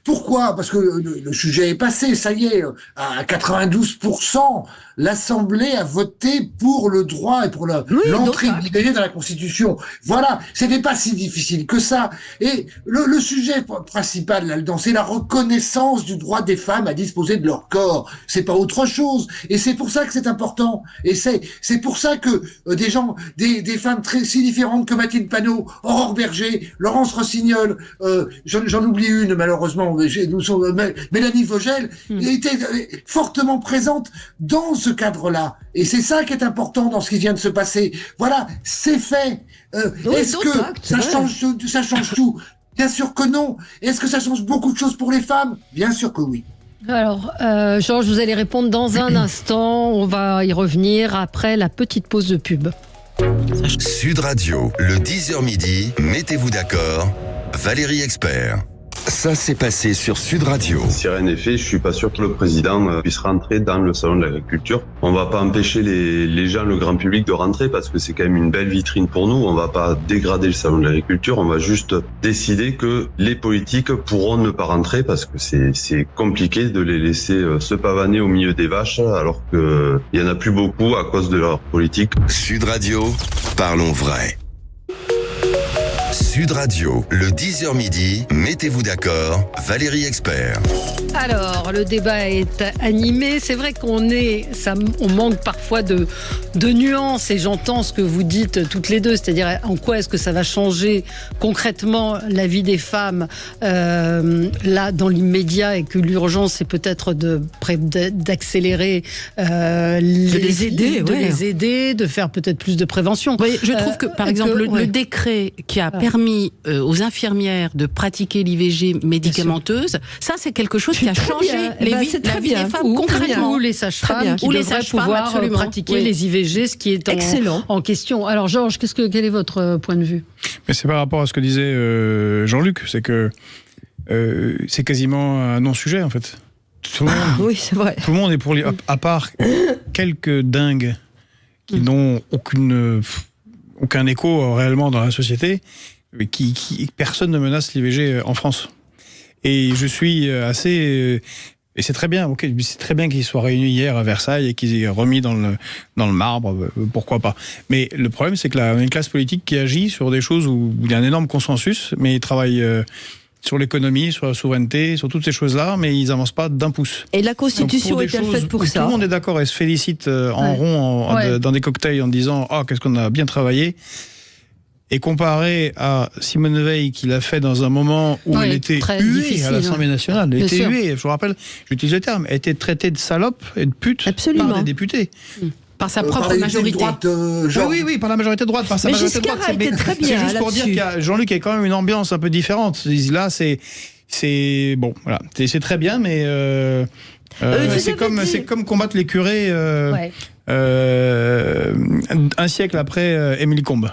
Pourquoi ? Parce que le sujet est passé, ça y est, à 92%. L'Assemblée a voté pour le droit et pour l'entrée de l'IVG dans la Constitution. Voilà, c'était pas si difficile que ça. Et le sujet principal là-dedans, c'est la reconnaissance du droit des femmes à disposer de leur corps. C'est pas autre chose. Et c'est pour ça que c'est important. Et c'est pour ça que des femmes si différentes que Mathilde Panot, Aurore Berger, Laurence Rossignol, j'en oublie une malheureusement, Mélanie Vogel, étaient fortement présentes dans ce cadre-là. Et c'est ça qui est important dans ce qui vient de se passer. Voilà, c'est fait. Est-ce que ça change tout ? Bien sûr que non. Est-ce que ça change beaucoup de choses pour les femmes ? Bien sûr que oui. Alors, Georges, vous allez répondre dans un instant. On va y revenir après la petite pause de pub. Sud Radio, le 10h midi, mettez-vous d'accord, Valérie Expert. Ça s'est passé sur Sud Radio. Si rien n'est fait, je suis pas sûr que le président puisse rentrer dans le salon de l'agriculture. On va pas empêcher les gens, le grand public de rentrer parce que c'est quand même une belle vitrine pour nous. On va pas dégrader le salon de l'agriculture. On va juste décider que les politiques pourront ne pas rentrer parce que c'est compliqué de les laisser se pavaner au milieu des vaches alors que il y en a plus beaucoup à cause de leur politique. Sud Radio, parlons vrai. Sud Radio, le 10h midi, mettez-vous d'accord, Valérie Expert. Alors, le débat est animé. C'est vrai on manque parfois de nuances et j'entends ce que vous dites toutes les deux. C'est-à-dire, en quoi est-ce que ça va changer concrètement la vie des femmes là, dans l'immédiat, et que l'urgence, c'est peut-être d'accélérer, de les aider, de faire peut-être plus de prévention. Oui, je trouve que, par exemple, le décret qui a permis permis aux infirmières de pratiquer l'IVG médicamenteuse, ça c'est quelque chose qui a changé la vie des femmes concrètement. Ou les sages-femmes qui devraient pouvoir pratiquer les IVG, ce qui est en question. Alors Georges, quel est votre point de vue ? Mais c'est par rapport à ce que disait Jean-Luc, c'est que c'est quasiment un non-sujet en fait. Tout le monde, oui, c'est vrai. Tout le monde est pour à part quelques dingues qui n'ont aucun écho réellement dans la société, mais personne ne menace l'IVG en France. Et je suis assez... Et c'est très bien, c'est très bien qu'ils soient réunis hier à Versailles et qu'ils aient remis dans le marbre, pourquoi pas. Mais le problème, c'est que là, on a une classe politique qui agit sur des choses où il y a un énorme consensus, mais ils travaillent sur l'économie, sur la souveraineté, sur toutes ces choses-là, mais ils n'avancent pas d'un pouce. Et la Constitution est-elle faite pour ça ? Tout le monde est d'accord et se félicite en rond dans des cocktails en disant « Ah, qu'est-ce qu'on a bien travaillé !» Et comparé à Simone Veil, qui l'a fait dans un moment où elle était huée à l'Assemblée nationale, elle était huée, je vous rappelle, j'utilise le terme, elle était traitée de salope et de pute par des députés. Par sa propre majorité. Droite, oui, par la majorité de droite. Par sa majorité de droite. Mais très bien, c'est juste pour dire qu'il y a Jean-Luc a quand même une ambiance un peu différente. Là, c'est bon, voilà, c'est très bien, mais c'est comme combattre les curés. Un siècle après Émile Combes.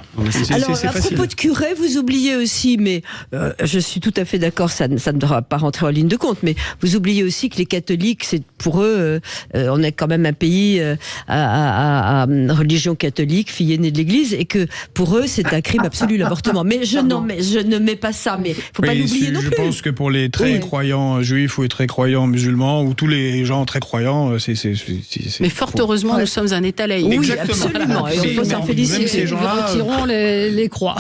Alors, à propos de curé, vous oubliez aussi, mais je suis tout à fait d'accord, ça ne doit pas rentrer en ligne de compte, mais vous oubliez aussi que les catholiques, c'est pour eux, on est quand même un pays à religion catholique, fille aînée de l'Église, et que pour eux, c'est un crime absolu l'avortement. Mais je ne mets pas ça, mais faut pas l'oublier non plus. Je pense que pour les très croyants juifs ou les très croyants musulmans ou tous les gens très croyants, mais fort heureusement, nous sommes un État laïque. Oui, absolument. Et on peut s'en féliciter. Nous retirons les croix.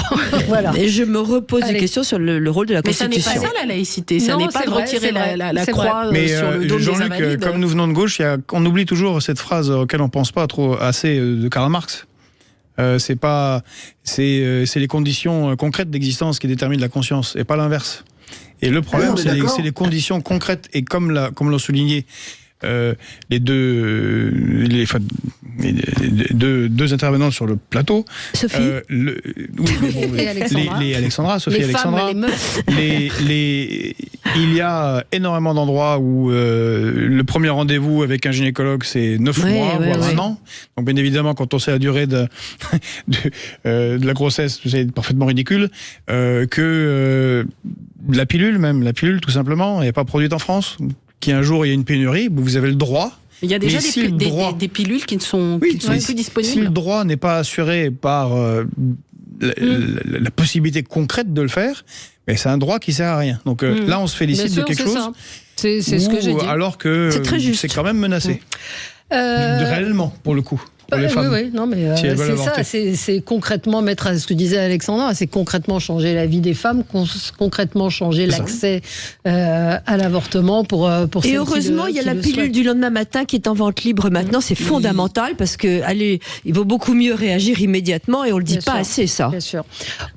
Voilà. Et je me repose des questions sur le rôle de la Constitution. Mais ça n'est pas ça la laïcité. Ça n'est pas de retirer la croix sur le dos des invalides. Comme nous venons de gauche, on oublie toujours cette phrase auquel on pense pas trop assez de Karl Marx. C'est les conditions concrètes d'existence qui déterminent la conscience et pas l'inverse. Et le problème, c'est les conditions concrètes et comme l'ont souligné les deux intervenants sur le plateau, Sophie, et Alexandra. Sophie et Alexandra. Il y a énormément d'endroits où le premier rendez-vous avec un gynécologue c'est 9 mois, voire 1 an. Donc bien évidemment, quand on sait la durée de la grossesse, c'est parfaitement ridicule. La pilule tout simplement, elle n'est pas produite en France. Qu'un jour il y a une pénurie, vous avez le droit. Il y a déjà des pilules qui ne sont plus disponibles. Si le droit n'est pas assuré par la possibilité concrète de le faire, mais c'est un droit qui sert à rien. Donc là, on se félicite de quelque chose. C'est ce que j'ai dit. Alors que c'est quand même menacé. Réellement, pour le coup. Non, mais c'est ça, c'est concrètement mettre à ce que disait Alexandra, c'est concrètement changer la vie des femmes, concrètement changer l'accès à l'avortement pour et heureusement, il y a la pilule du lendemain matin qui est en vente libre maintenant, c'est fondamental parce que il vaut beaucoup mieux réagir immédiatement et on le dit pas assez ça. Bien sûr.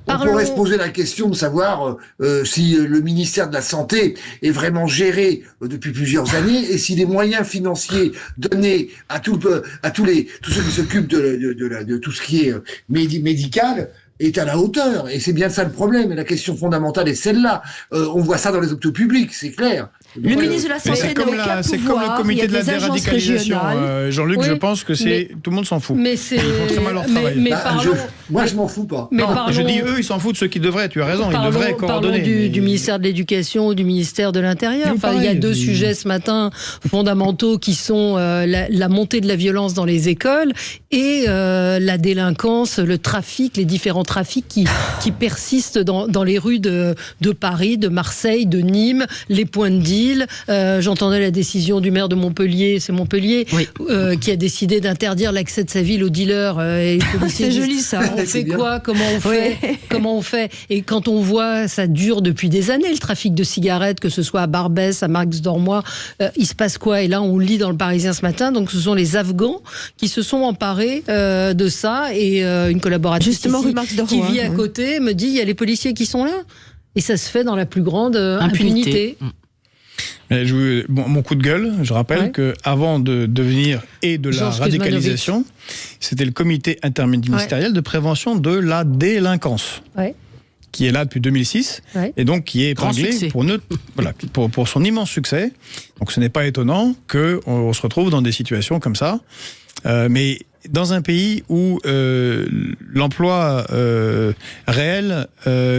On pourrait se poser la question de savoir si le ministère de la Santé est vraiment géré depuis plusieurs années et si les moyens financiers donnés à tous ceux qui s'occupent de tout ce qui est médical est à la hauteur. Et c'est bien ça le problème. Et la question fondamentale est celle-là. On voit ça dans les hôpitaux publics, c'est clair. Le ministre de la Santé n'a aucun pouvoir. C'est comme le comité de la déradicalisation. Jean-Luc, je pense que tout le monde s'en fout. Mais c'est... Ils font très mal leur travail. Moi, je m'en fous pas. Je dis eux, ils s'en foutent, ceux qui devraient. Tu as raison, ils devraient coordonner. Parlons du ministère de l'Éducation ou du ministère de l'Intérieur. Il y a 2 sujets ce matin fondamentaux qui sont la montée de la violence dans les écoles et la délinquance, le trafic, les différents trafics qui persistent dans les rues de Paris, de Marseille, de Nîmes, les points de deal. J'entendais la décision du maire de Montpellier, qui a décidé d'interdire l'accès de sa ville aux dealers. C'est joli ça. On fait quoi ? Comment on fait ? Et quand on voit, ça dure depuis des années, le trafic de cigarettes, que ce soit à Barbès, à Marx-Dormois, il se passe quoi ? Et là, on lit dans le Parisien ce matin, donc ce sont les Afghans qui se sont emparés de ça, et une collaboratrice qui vit à côté me dit, il y a les policiers qui sont là. Et ça se fait dans la plus grande impunité. Mon coup de gueule, je rappelle qu'avant de devenir de la radicalisation, c'était le comité interministériel de prévention de la délinquance. qui est là depuis 2006, et donc qui est épinglé pour son immense succès. Donc ce n'est pas étonnant qu'on se retrouve dans des situations comme ça. Mais dans un pays où l'emploi réel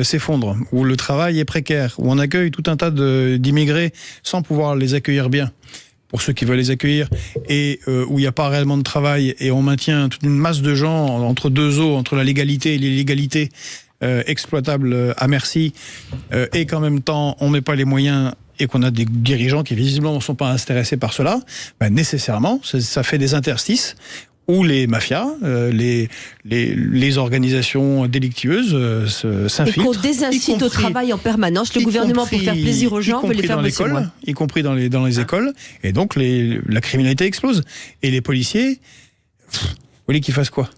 s'effondre, où le travail est précaire, où on accueille tout un tas d'immigrés sans pouvoir les accueillir bien, pour ceux qui veulent les accueillir, et où il n'y a pas réellement de travail, et on maintient toute une masse de gens entre deux eaux, entre la légalité et l'illégalité, exploitables à merci, et qu'en même temps on ne met pas les moyens, et qu'on a des dirigeants qui visiblement ne sont pas intéressés par cela, nécessairement ça fait des interstices où les mafias, les organisations délictueuses s'infiltrent. Et qu'on désincite au travail en permanence. Le gouvernement, pour faire plaisir aux gens, veut les faire bosser moins. Y compris dans les écoles. Et donc, la criminalité explose. Et les policiers, vous voulez qu'ils fassent quoi?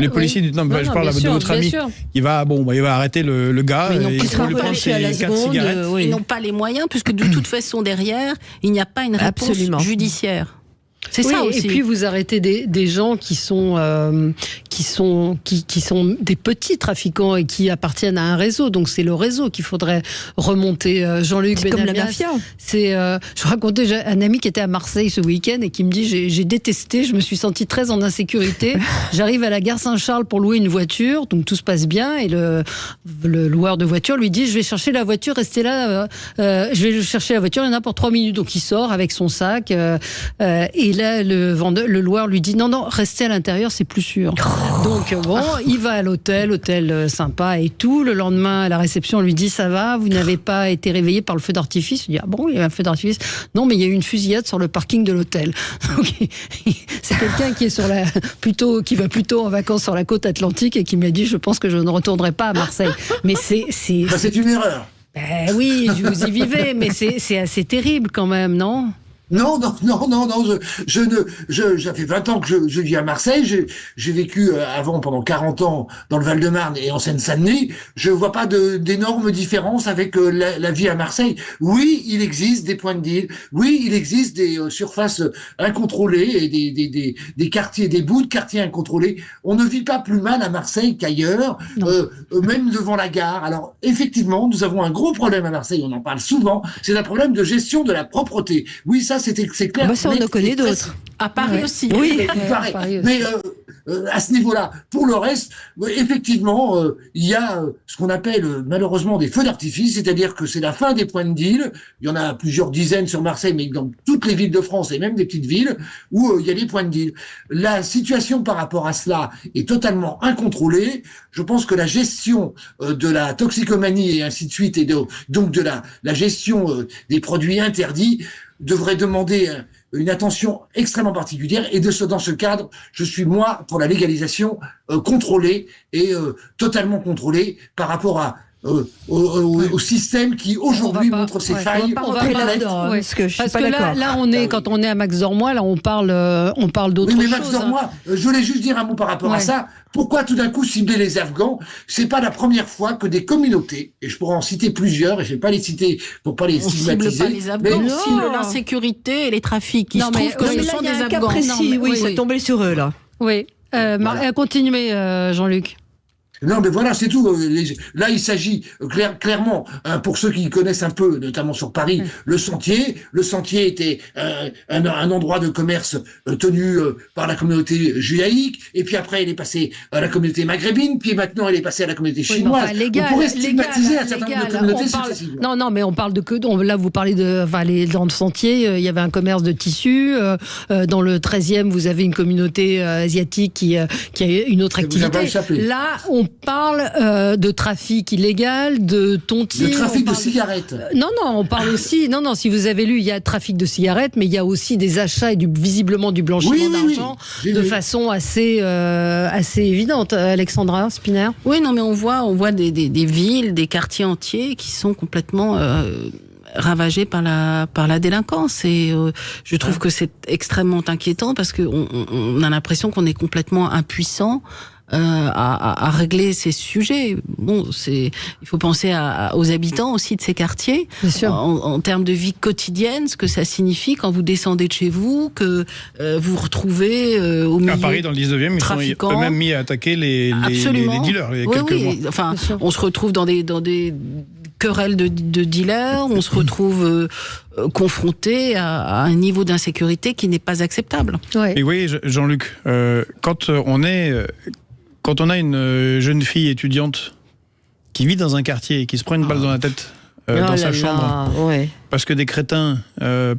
Les policiers, je parle de votre ami. Il va arrêter le gars. Mais et il va lui prendre ses 4 cigarettes. Ils n'ont pas les moyens, puisque de toute façon, derrière, il n'y a pas une réponse judiciaire. C'est ça aussi. Et puis vous arrêtez des gens qui sont des petits trafiquants et qui appartiennent à un réseau. Donc c'est le réseau qu'il faudrait remonter. Jean-Luc Benamias. Comme la mafia. Je racontais un ami qui était à Marseille ce week-end et qui me dit j'ai détesté, je me suis senti très en insécurité. J'arrive à la gare Saint-Charles pour louer une voiture, donc tout se passe bien et le loueur de voiture lui dit je vais chercher la voiture, restez là. Je vais chercher la voiture, il y en a pour 3 minutes. Donc il sort avec son sac et là le loueur lui dit non restez à l'intérieur, c'est plus sûr. Donc il va à l'hôtel sympa et tout. Le lendemain à la réception on lui dit ça va, vous n'avez pas été réveillé par le feu d'artifice. Il dit ah bon, il y a un feu d'artifice? Non, mais il y a eu une fusillade sur le parking de l'hôtel. Donc, c'est quelqu'un qui est qui va plutôt en vacances sur la côte atlantique et qui m'a dit je pense que je ne retournerai pas à Marseille. Mais c'est une erreur. Oui, vous y vivez, mais c'est assez terrible quand même, non? Non, ça fait 20 ans que je vis à Marseille, j'ai vécu avant pendant 40 ans dans le Val-de-Marne et en Seine-Saint-Denis, je vois pas d'énormes différences avec la vie à Marseille. Oui, il existe des points de deal, oui, il existe des surfaces incontrôlées et des quartiers, des bouts de quartiers incontrôlés. On ne vit pas plus mal à Marseille qu'ailleurs, même devant la gare. Alors, effectivement, nous avons un gros problème à Marseille, on en parle souvent, c'est un problème de gestion de la propreté. Oui, ça, c'est clair. Ça, on en connaît d'autres. À Paris aussi. Oui, mais à ce niveau-là, pour le reste, effectivement, il y a ce qu'on appelle malheureusement des feux d'artifice, c'est-à-dire que c'est la fin des points de deal. Il y en a plusieurs dizaines sur Marseille, mais dans toutes les villes de France et même des petites villes où il y a des points de deal. La situation par rapport à cela est totalement incontrôlée. Je pense que la gestion de la toxicomanie et ainsi de suite, et donc de la gestion des produits interdits, devrait demander une attention extrêmement particulière. Et dans ce cadre, je suis, moi, pour la légalisation contrôlée et totalement contrôlée par rapport au système qui aujourd'hui montre ses failles. On va pas là-dedans, parce que là, quand on est à Max Dormois, là, on parle d'autre chose. Mais Max Dormois, je voulais juste dire un mot par rapport à ça. Pourquoi tout d'un coup cibler les Afghans? C'est pas la première fois que des communautés, et je pourrais en citer plusieurs, et je vais pas les citer pour pas les stigmatiser. On cible pas les Afghans, on cible l'insécurité et les trafics. Il se trouve que ce sont des Afghans. Oui, c'est tombé sur eux, là. Oui. Continuez, Jean-Luc. Non, mais voilà, c'est tout. Là, il s'agit clairement, pour ceux qui connaissent un peu, notamment sur Paris, le Sentier. Le Sentier était un endroit de commerce tenu par la communauté judaïque, et puis après, il est passé à la communauté maghrébine, puis maintenant, il est passé à la communauté chinoise. On pourrait stigmatiser un certain nombre de communautés successivement. Non, mais on parle de là, vous parlez dans le Sentier, il y avait un commerce de tissus. Dans le 13e, vous avez une communauté asiatique qui a une autre activité. Là, on parle de trafic illégal, de tontine. De trafic de cigarettes. Non, on parle aussi. Non, si vous avez lu, il y a trafic de cigarettes, mais il y a aussi des achats et visiblement du blanchiment d'argent de façon assez évidente. Alexandra Spinner. Oui, non, mais on voit des villes, des quartiers entiers qui sont complètement ravagés par la délinquance, et je trouve que c'est extrêmement inquiétant parce que on a l'impression qu'on est complètement impuissant à régler ces sujets. Bon, il faut penser aux habitants aussi de ces quartiers, en termes de vie quotidienne, ce que ça signifie quand vous descendez de chez vous, que vous retrouvez au milieu. À Paris, dans le 19e, ils sont eux-mêmes mis à attaquer les dealers il y a quelques mois. Enfin, on se retrouve dans des querelles de dealers, on se retrouve confronté à un niveau d'insécurité qui n'est pas acceptable. Ouais. Et oui, Jean-Luc, quand on a une jeune fille étudiante qui vit dans un quartier et qui se prend une balle dans la tête dans sa chambre, parce que des crétins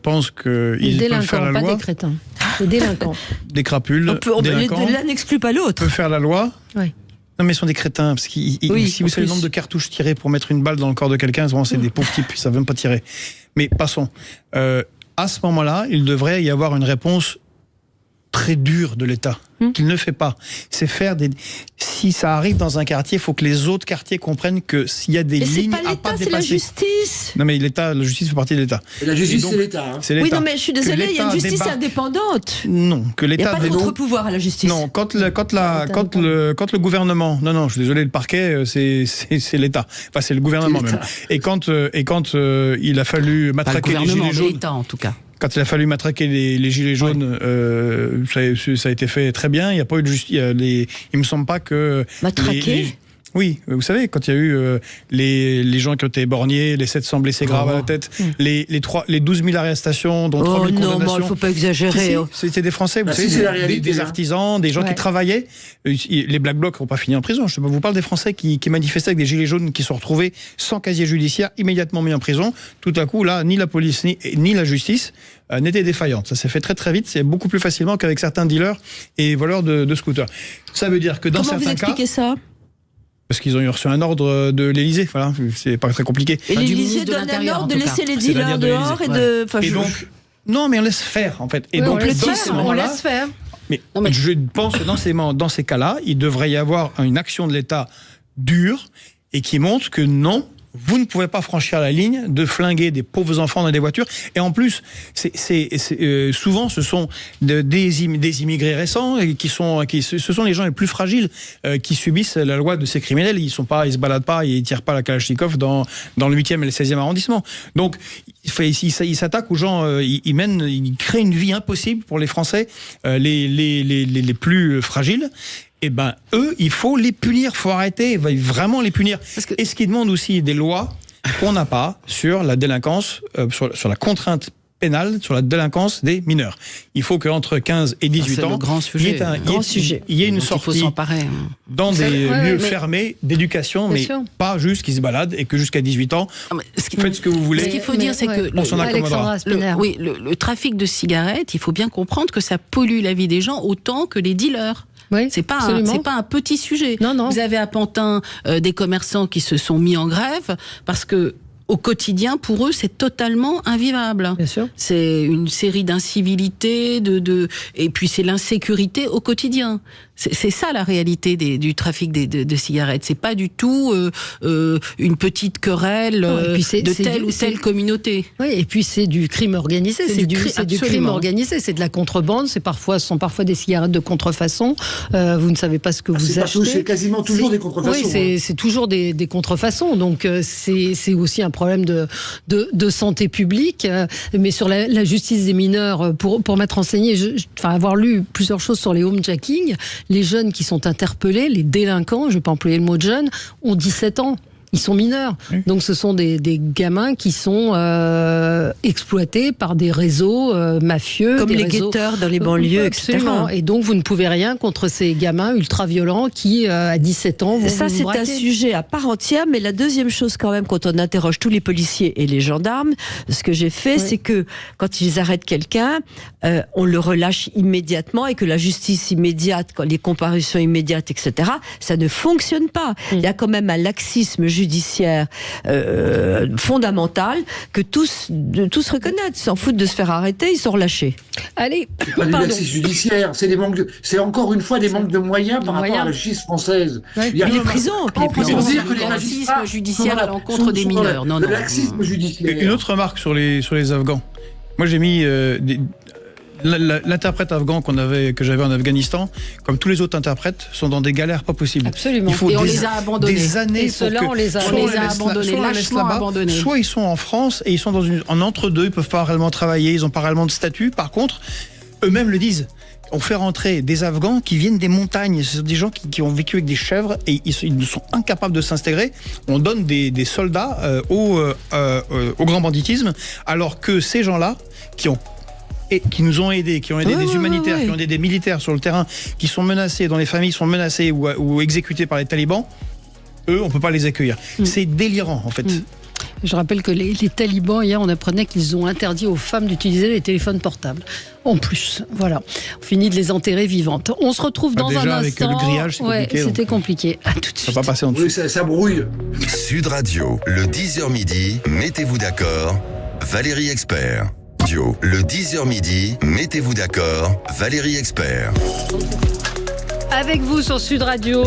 pensent qu'ils peuvent faire la loi. Pas des crétins, des délinquants. Des crapules, délinquants. L'un n'exclut pas l'autre. Peut faire la loi. Oui. Non, mais ils sont des crétins. Parce si vous savez le nombre de cartouches tirées pour mettre une balle dans le corps de quelqu'un, c'est des pauvres types, ils ne savent même pas tirer. Mais passons. À ce moment-là, il devrait y avoir une réponse très dure de l'État, qu'il ne fait pas. C'est faire si ça arrive dans un quartier, il faut que les autres quartiers comprennent que s'il y a des lignes à pas dépasser. C'est la justice. Non, mais la justice fait partie de l'État. Et la justice, c'est l'État. Hein. Oui, non, mais je suis désolée, il y a une justice indépendante. Non, que l'État. Il n'y a pas de contre-pouvoir à la justice. Non, quand le gouvernement. Non, je suis désolé, le parquet, c'est l'État. Enfin, c'est le gouvernement même. Et quand il a fallu matraquer les gilets jaunes. L'État, en tout cas. Quand il a fallu matraquer les gilets jaunes, ça a été fait très bien. Il n'y a pas eu de justice. Il me semble pas que matraquer. Oui, vous savez, quand il y a eu les gens qui ont été éborgnés, les 700 blessés graves à la tête, les 12 000 arrestations, dont 3 000 condamnations. Non, il ne faut pas exagérer. C'était des Français, vous savez, des artisans, des gens qui travaillaient. Les Black Blocs n'ont pas fini en prison. Je vous parle des Français qui manifestaient avec des gilets jaunes, qui sont retrouvés sans casier judiciaire, immédiatement mis en prison. Tout à coup, là, ni la police ni la justice n'étaient défaillantes. Ça s'est fait très très vite, c'est beaucoup plus facilement qu'avec certains dealers et voleurs de scooters. Ça veut dire que dans certains cas... Comment vous expliquez ça ? Parce qu'ils ont reçu un ordre de l'Élysée, voilà, c'est pas très compliqué. Et l'Élysée donne un ordre de laisser les dealers dehors et de... Et donc, non, mais on laisse faire, en fait. Et oui, donc, on laisse faire. Mais je pense que dans ces cas-là, il devrait y avoir une action de l'État dure et qui montre que non, vous ne pouvez pas franchir la ligne de flinguer des pauvres enfants dans des voitures. Et en plus, souvent, ce sont des immigrés récents ce sont les gens les plus fragiles qui subissent la loi de ces criminels. Ils se baladent pas, ils tirent pas la Kalachnikov dans le 8e et le 16e arrondissement. Donc, ils s'attaquent aux gens, ils créent une vie impossible pour les Français les plus fragiles. Eh ben, eux, il faut les punir, il faut arrêter, il va vraiment les punir. Et ce qui demande aussi des lois qu'on n'a pas sur la délinquance, sur la contrainte pénale, sur la délinquance des mineurs. Il faut qu'entre 15 et 18 ans, il y ait une sortie dans des lieux fermés d'éducation, mais pas juste qu'ils se baladent et que jusqu'à 18 ans, faites ce que vous voulez. Ce qu'il faut dire, c'est que le trafic de cigarettes, il faut bien comprendre que ça pollue la vie des gens autant que les dealers. Oui, c'est pas un petit sujet. Non. Vous avez à Pantin des commerçants qui se sont mis en grève parce que au quotidien, pour eux, c'est totalement invivable. Bien sûr. C'est une série d'incivilités, et puis c'est l'insécurité au quotidien. C'est ça la réalité du trafic de cigarettes. C'est pas du tout une petite querelle de telle ou telle communauté. Oui, et puis c'est du crime organisé. C'est du crime organisé. C'est de la contrebande. Ce sont parfois des cigarettes de contrefaçon. Vous ne savez pas ce que vous achetez. C'est quasiment toujours des contrefaçons. Oui, c'est toujours des contrefaçons. Donc c'est aussi un problème de santé publique. Mais sur la justice des mineurs, pour m'être renseigné, avoir lu plusieurs choses sur les homejacking. Les jeunes qui sont interpellés, les délinquants, je ne vais pas employer le mot de jeunes, ont 17 ans. Ils sont mineurs. Oui. Donc ce sont des gamins qui sont exploités par des réseaux mafieux. Comme les guetteurs dans les banlieues, absolument. etc. Et donc vous ne pouvez rien contre ces gamins ultra-violents qui, à 17 ans, vont ça, c'est un sujet à part entière. Mais la deuxième chose quand même, quand on interroge tous les policiers et les gendarmes, ce que j'ai fait, c'est que quand ils arrêtent quelqu'un, on le relâche immédiatement et que la justice immédiate, les comparutions immédiates, etc., ça ne fonctionne pas. Il y a quand même un laxisme judiciaire fondamental que tous reconnaissent, s'en foutent de se faire arrêter, ils sont relâchés. Allez, c'est pas du laxisme judiciaire, c'est encore une fois des manques de moyens par rapport à la justice française. Il y a les prisons, dire que les laxisme judiciaire à l'encontre des mineurs. Le laxisme judiciaire. Une autre remarque sur les Afghans. Moi, j'ai mis L'interprète afghan que j'avais en Afghanistan, comme tous les autres interprètes, sont dans des galères pas possibles. Absolument. Il faut et on les a abandonnés. Des années. Et ceux-là, on les a abandonnés, lâchement abandonnés. Soit ils sont en France et ils sont en entre-deux, ils peuvent pas réellement travailler, ils ont pas réellement de statut. Par contre, eux-mêmes le disent. On fait rentrer des Afghans qui viennent des montagnes. Ce sont des gens qui ont vécu avec des chèvres et ils sont incapables de s'intégrer. On donne des soldats au grand banditisme, alors que ces gens-là qui nous ont aidés, qui ont aidé des humanitaires, qui ont aidé des militaires sur le terrain, qui sont menacés, dont les familles sont menacées ou exécutées par les talibans, eux, on peut pas les accueillir. C'est délirant, en fait. Je rappelle que les talibans, hier, on apprenait qu'ils ont interdit aux femmes d'utiliser les téléphones portables. En plus, voilà. On finit de les enterrer vivantes. On se retrouve dans un instant. Avec le grillage, c'est compliqué. C'était compliqué. À tout de suite. Ça va pas passer en dessous. Oui, ça brouille. Sud Radio, le 10h midi, mettez-vous d'accord, Valérie Expert. Le 10h midi, mettez-vous d'accord, Valérie Expert. Avec vous sur Sud Radio,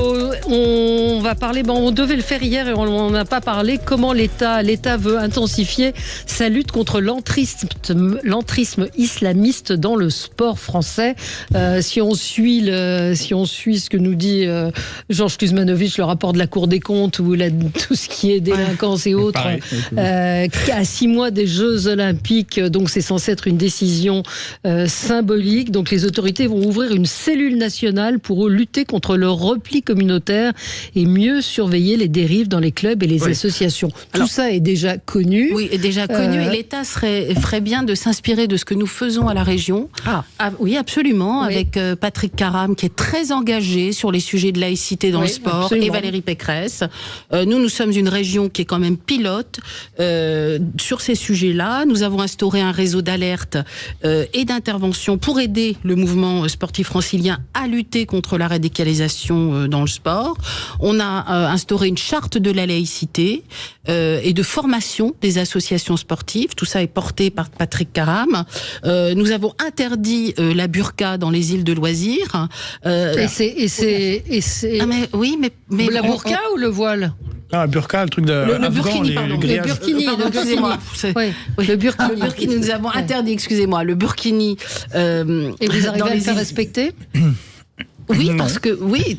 on va parler, on devait le faire hier et on n'en a pas parlé, comment l'État veut intensifier sa lutte contre l'entrisme islamiste dans le sport français. Si on suit ce que nous dit Georges Kuzmanovic, le rapport de la Cour des comptes ou tout ce qui est délinquance et autres, à 6 mois des Jeux Olympiques, donc c'est censé être une décision symbolique. Donc les autorités vont ouvrir une cellule nationale pour lutter contre le repli communautaire et mieux surveiller les dérives dans les clubs et les associations. Tout ça est déjà connu. Oui, est déjà connu. Et l'État ferait bien de s'inspirer de ce que nous faisons à la région. Oui, absolument. Oui. Avec Patrick Caram, qui est très engagé sur les sujets de laïcité dans le sport, absolument. Et Valérie Pécresse. Nous sommes une région qui est quand même pilote sur ces sujets-là. Nous avons instauré un réseau d'alerte et d'intervention pour aider le mouvement sportif francilien à lutter contre la radicalisation dans le sport. On a instauré une charte de la laïcité et de formation des associations sportives. Tout ça est porté par Patrick Caram. Nous avons interdit la burqa dans les îles de loisirs. Et c'est... Ah mais la burqa ou le voile? Le burqa, le truc de... Le burkini, pardon. Le burkini, excusez-moi. Le burkini, nous avons interdit, excusez-moi, le burkini. Et vous arrivez à le faire respecter? Oui, parce que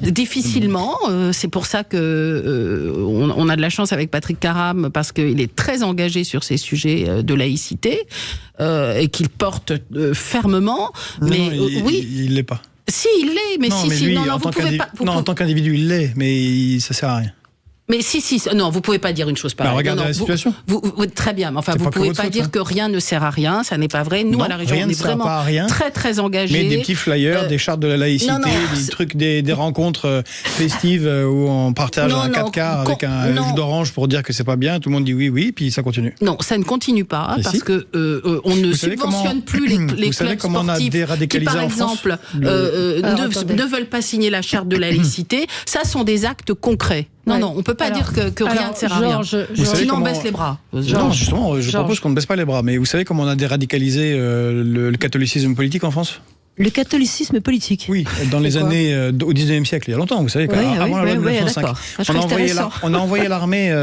difficilement. C'est pour ça que on a de la chance avec Patrick Caram, parce qu'il est très engagé sur ces sujets de laïcité et qu'il porte fermement. Mais il l'est pas. Si, il l'est, mais en tant qu'individu, il l'est, mais ça sert à rien. Mais non, vous pouvez pas dire une chose pareille. Regardez la situation. Très bien, mais enfin, vous pouvez pas dire que rien ne sert à rien, ça n'est pas vrai. Nous, à la région, on est vraiment très, très engagés. Mais des petits flyers, des chartes de la laïcité, des trucs, des rencontres festives où on partage un 4x4 avec un jus d'orange pour dire que c'est pas bien, tout le monde dit oui, puis ça continue. Non, ça ne continue pas, parce que on ne subventionne plus les clubs sportifs qui, par exemple, ne veulent pas signer la charte de la laïcité. Ça sont des actes concrets. Non, on peut pas dire que rien ne sert à rien. Sinon, on baisse les bras. Non, justement, je propose qu'on ne baisse pas les bras. Mais vous savez comment on a déradicalisé le catholicisme politique en France ? Le catholicisme politique. Oui, dans les années au 19e siècle, il y a longtemps, vous savez, avant la loi de 1905. On a envoyé l'armée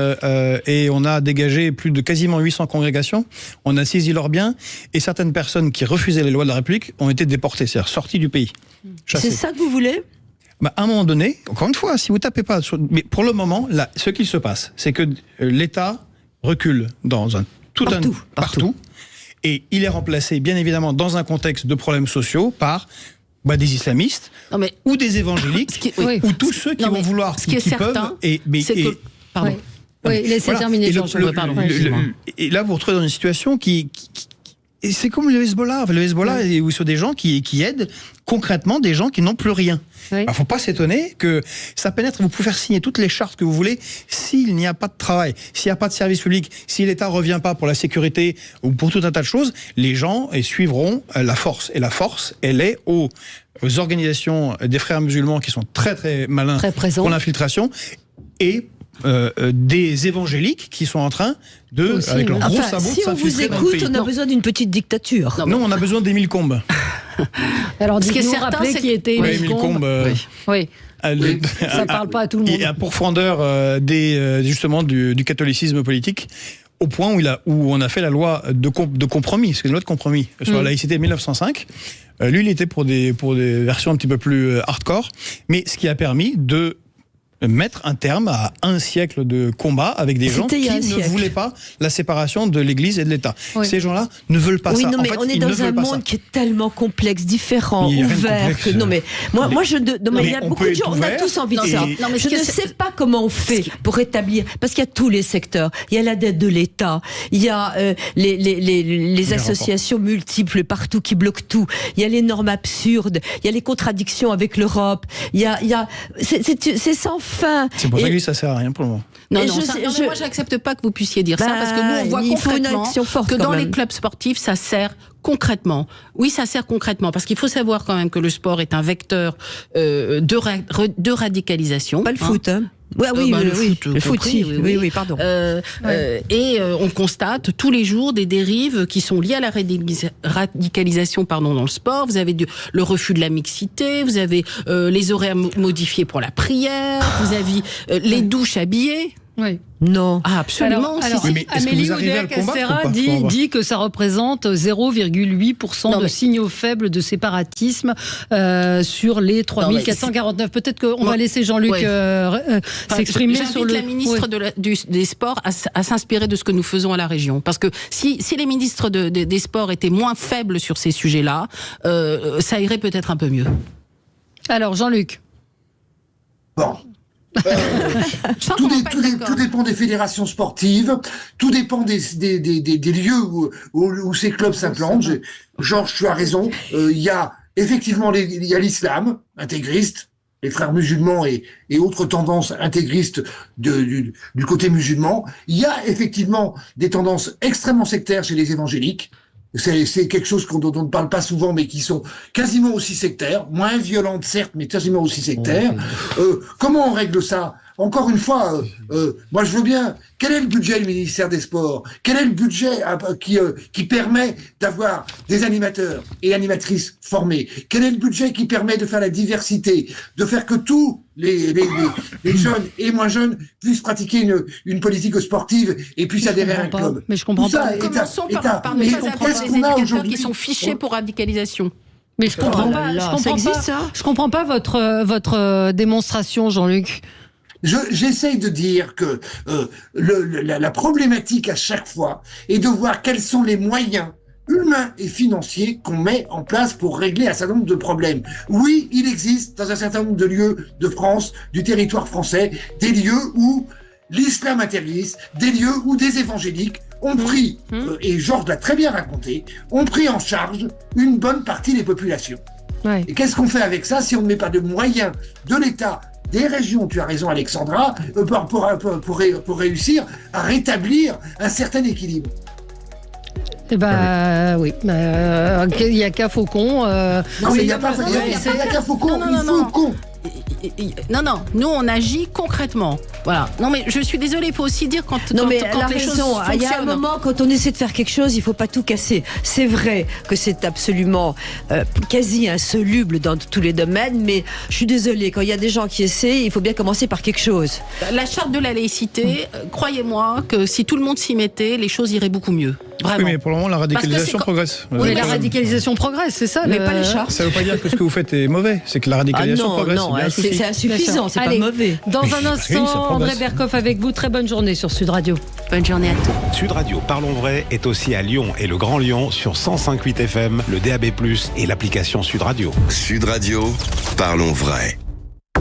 et on a dégagé plus de quasiment 800 congrégations. On a saisi leurs biens et certaines personnes qui refusaient les lois de la République ont été déportées, c'est-à-dire sorties du pays. Chassées. C'est ça que vous voulez ? À un moment donné, encore une fois, si vous tapez pas... Mais pour le moment, là, ce qu'il se passe, c'est que l'État recule partout. Et il est remplacé, bien évidemment, dans un contexte de problèmes sociaux, par des islamistes ou des évangéliques, ou tous ceux qui vont vouloir, qui peuvent... Pardon. Oui, laissez terminer, Georges. Et là, vous vous retrouvez dans une situation qui et c'est comme le Hezbollah. Le Hezbollah, où sont des gens qui aident concrètement des gens qui n'ont plus rien. Il ne faut pas s'étonner que ça pénètre. Vous pouvez faire signer toutes les chartes que vous voulez. S'il n'y a pas de travail, s'il n'y a pas de service public, si l'État ne revient pas pour la sécurité ou pour tout un tas de choses, les gens suivront la force. Et la force, elle est aux organisations des frères musulmans qui sont très très malins pour l'infiltration et des évangéliques qui sont en train de, avec leurs gros sabots, si on vous écoute, on a besoin d'une petite dictature. Non, on a besoin d'Émile Combes. Alors, ce qui est certain, c'est qui était Émile Combes. Oui. Ça parle pas à tout le monde. Et un pourfendeur justement du catholicisme politique, au point où on a fait la loi de compromis, c'est une loi de compromis sur la laïcité de 1905. Lui, il était pour des versions un petit peu plus hardcore, mais ce qui a permis de mettre un terme à un siècle de combat avec des gens qui ne voulaient pas la séparation de l'Église et de l'État. Oui. Ces gens-là ne veulent pas ça. Non, mais on est dans un monde qui est tellement complexe, différent, ouvert. Que, non, mais moi, il y a beaucoup de gens, on a tous envie de ça. Non, mais je ne sais pas comment on fait pour rétablir, parce qu'il y a tous les secteurs. Il y a la dette de l'État, il y a les associations multiples partout qui bloquent tout. Il y a les normes absurdes, il y a les contradictions avec l'Europe. C'est sans fin. C'est pour ça que ça sert à rien pour le moment. Mais moi, j'accepte pas que vous puissiez dire ça, parce que nous, on voit concrètement que dans les clubs sportifs, ça sert concrètement. Oui, ça sert concrètement, parce qu'il faut savoir quand même que le sport est un vecteur de radicalisation. Pas le foot, hein. Le foot, oui, pardon. Et on constate tous les jours des dérives qui sont liées à la radicalisation dans le sport. Vous avez le refus de la mixité, vous avez les horaires modifiés pour la prière, vous avez les douches habillées. Oui. Non. Ah, absolument. Alors, Amélie Oudéa-Castéra dit que ça représente 0,8% de signaux faibles de séparatisme sur les 3449. Peut-être qu'on va laisser Jean-Luc s'exprimer sur le... J'invite la ministre des Sports à s'inspirer de ce que nous faisons à la région. Parce que si les ministres des Sports étaient moins faibles sur ces sujets-là, ça irait peut-être un peu mieux. Alors, Jean-Luc. Bon. Tout dépend des fédérations sportives, tout dépend des lieux où ces clubs s'implantent. Georges, tu as raison. Il y a effectivement il y a l'islam intégriste, les frères musulmans et autres tendances intégristes du côté musulman. Il y a effectivement des tendances extrêmement sectaires chez les évangéliques. C'est quelque chose dont on ne parle pas souvent, mais qui sont quasiment aussi sectaires, moins violentes certes, mais quasiment aussi sectaires. Comment on règle ça ? Encore une fois, moi je veux bien. Quel est le budget du ministère des Sports ? Quel est le budget qui permet d'avoir des animateurs et animatrices formés ? Quel est le budget qui permet de faire la diversité, de faire que tous les jeunes et moins jeunes puissent pratiquer une politique sportive et puissent adhérer à un club ? Mais je comprends pas. Commençons par ne pas avoir des éducateurs qui sont fichés pour radicalisation. Mais je comprends pas. Je comprends pas votre démonstration, Jean-Luc. J'essaye de dire que la problématique à chaque fois est de voir quels sont les moyens humains et financiers qu'on met en place pour régler un certain nombre de problèmes. Oui, il existe dans un certain nombre de lieux de France, du territoire français, des lieux où l'islam intégriste, des lieux où des évangéliques ont pris, et Georges l'a très bien raconté, ont pris en charge une bonne partie des populations. Ouais. Et qu'est-ce qu'on fait avec ça si on ne met pas de moyens de l'État, des régions, tu as raison Alexandra, pour réussir à rétablir un certain équilibre? Eh ben oui, il n'y a qu'à Faucon. Non, mais il n'y a pas qu'à Faucon, Faucon. Non, nous on agit concrètement. Voilà. Non mais je suis désolée, il faut aussi dire quand les choses fonctionnent. Il y a un moment, quand on essaie de faire quelque chose, il faut pas tout casser. C'est vrai que c'est absolument quasi insoluble dans tous les domaines, mais je suis désolée, quand il y a des gens qui essaient, il faut bien commencer par quelque chose. La charte de la laïcité, croyez-moi que si tout le monde s'y mettait, les choses iraient beaucoup mieux. Vraiment. Oui, mais pour le moment, la radicalisation progresse. Oui, mais la radicalisation progresse, c'est ça. Mais pas les chartes. Ça ne veut pas dire que ce que vous faites est mauvais, c'est que la radicalisation progresse. Non, c'est insuffisant, c'est pas mauvais. Dans un instant, André Berkoff avec vous. Très bonne journée sur Sud Radio. Bonne journée à tous. Sud Radio Parlons Vrai est aussi à Lyon et le Grand Lyon sur 105.8 FM, le DAB+, et l'application Sud Radio. Sud Radio, Parlons Vrai.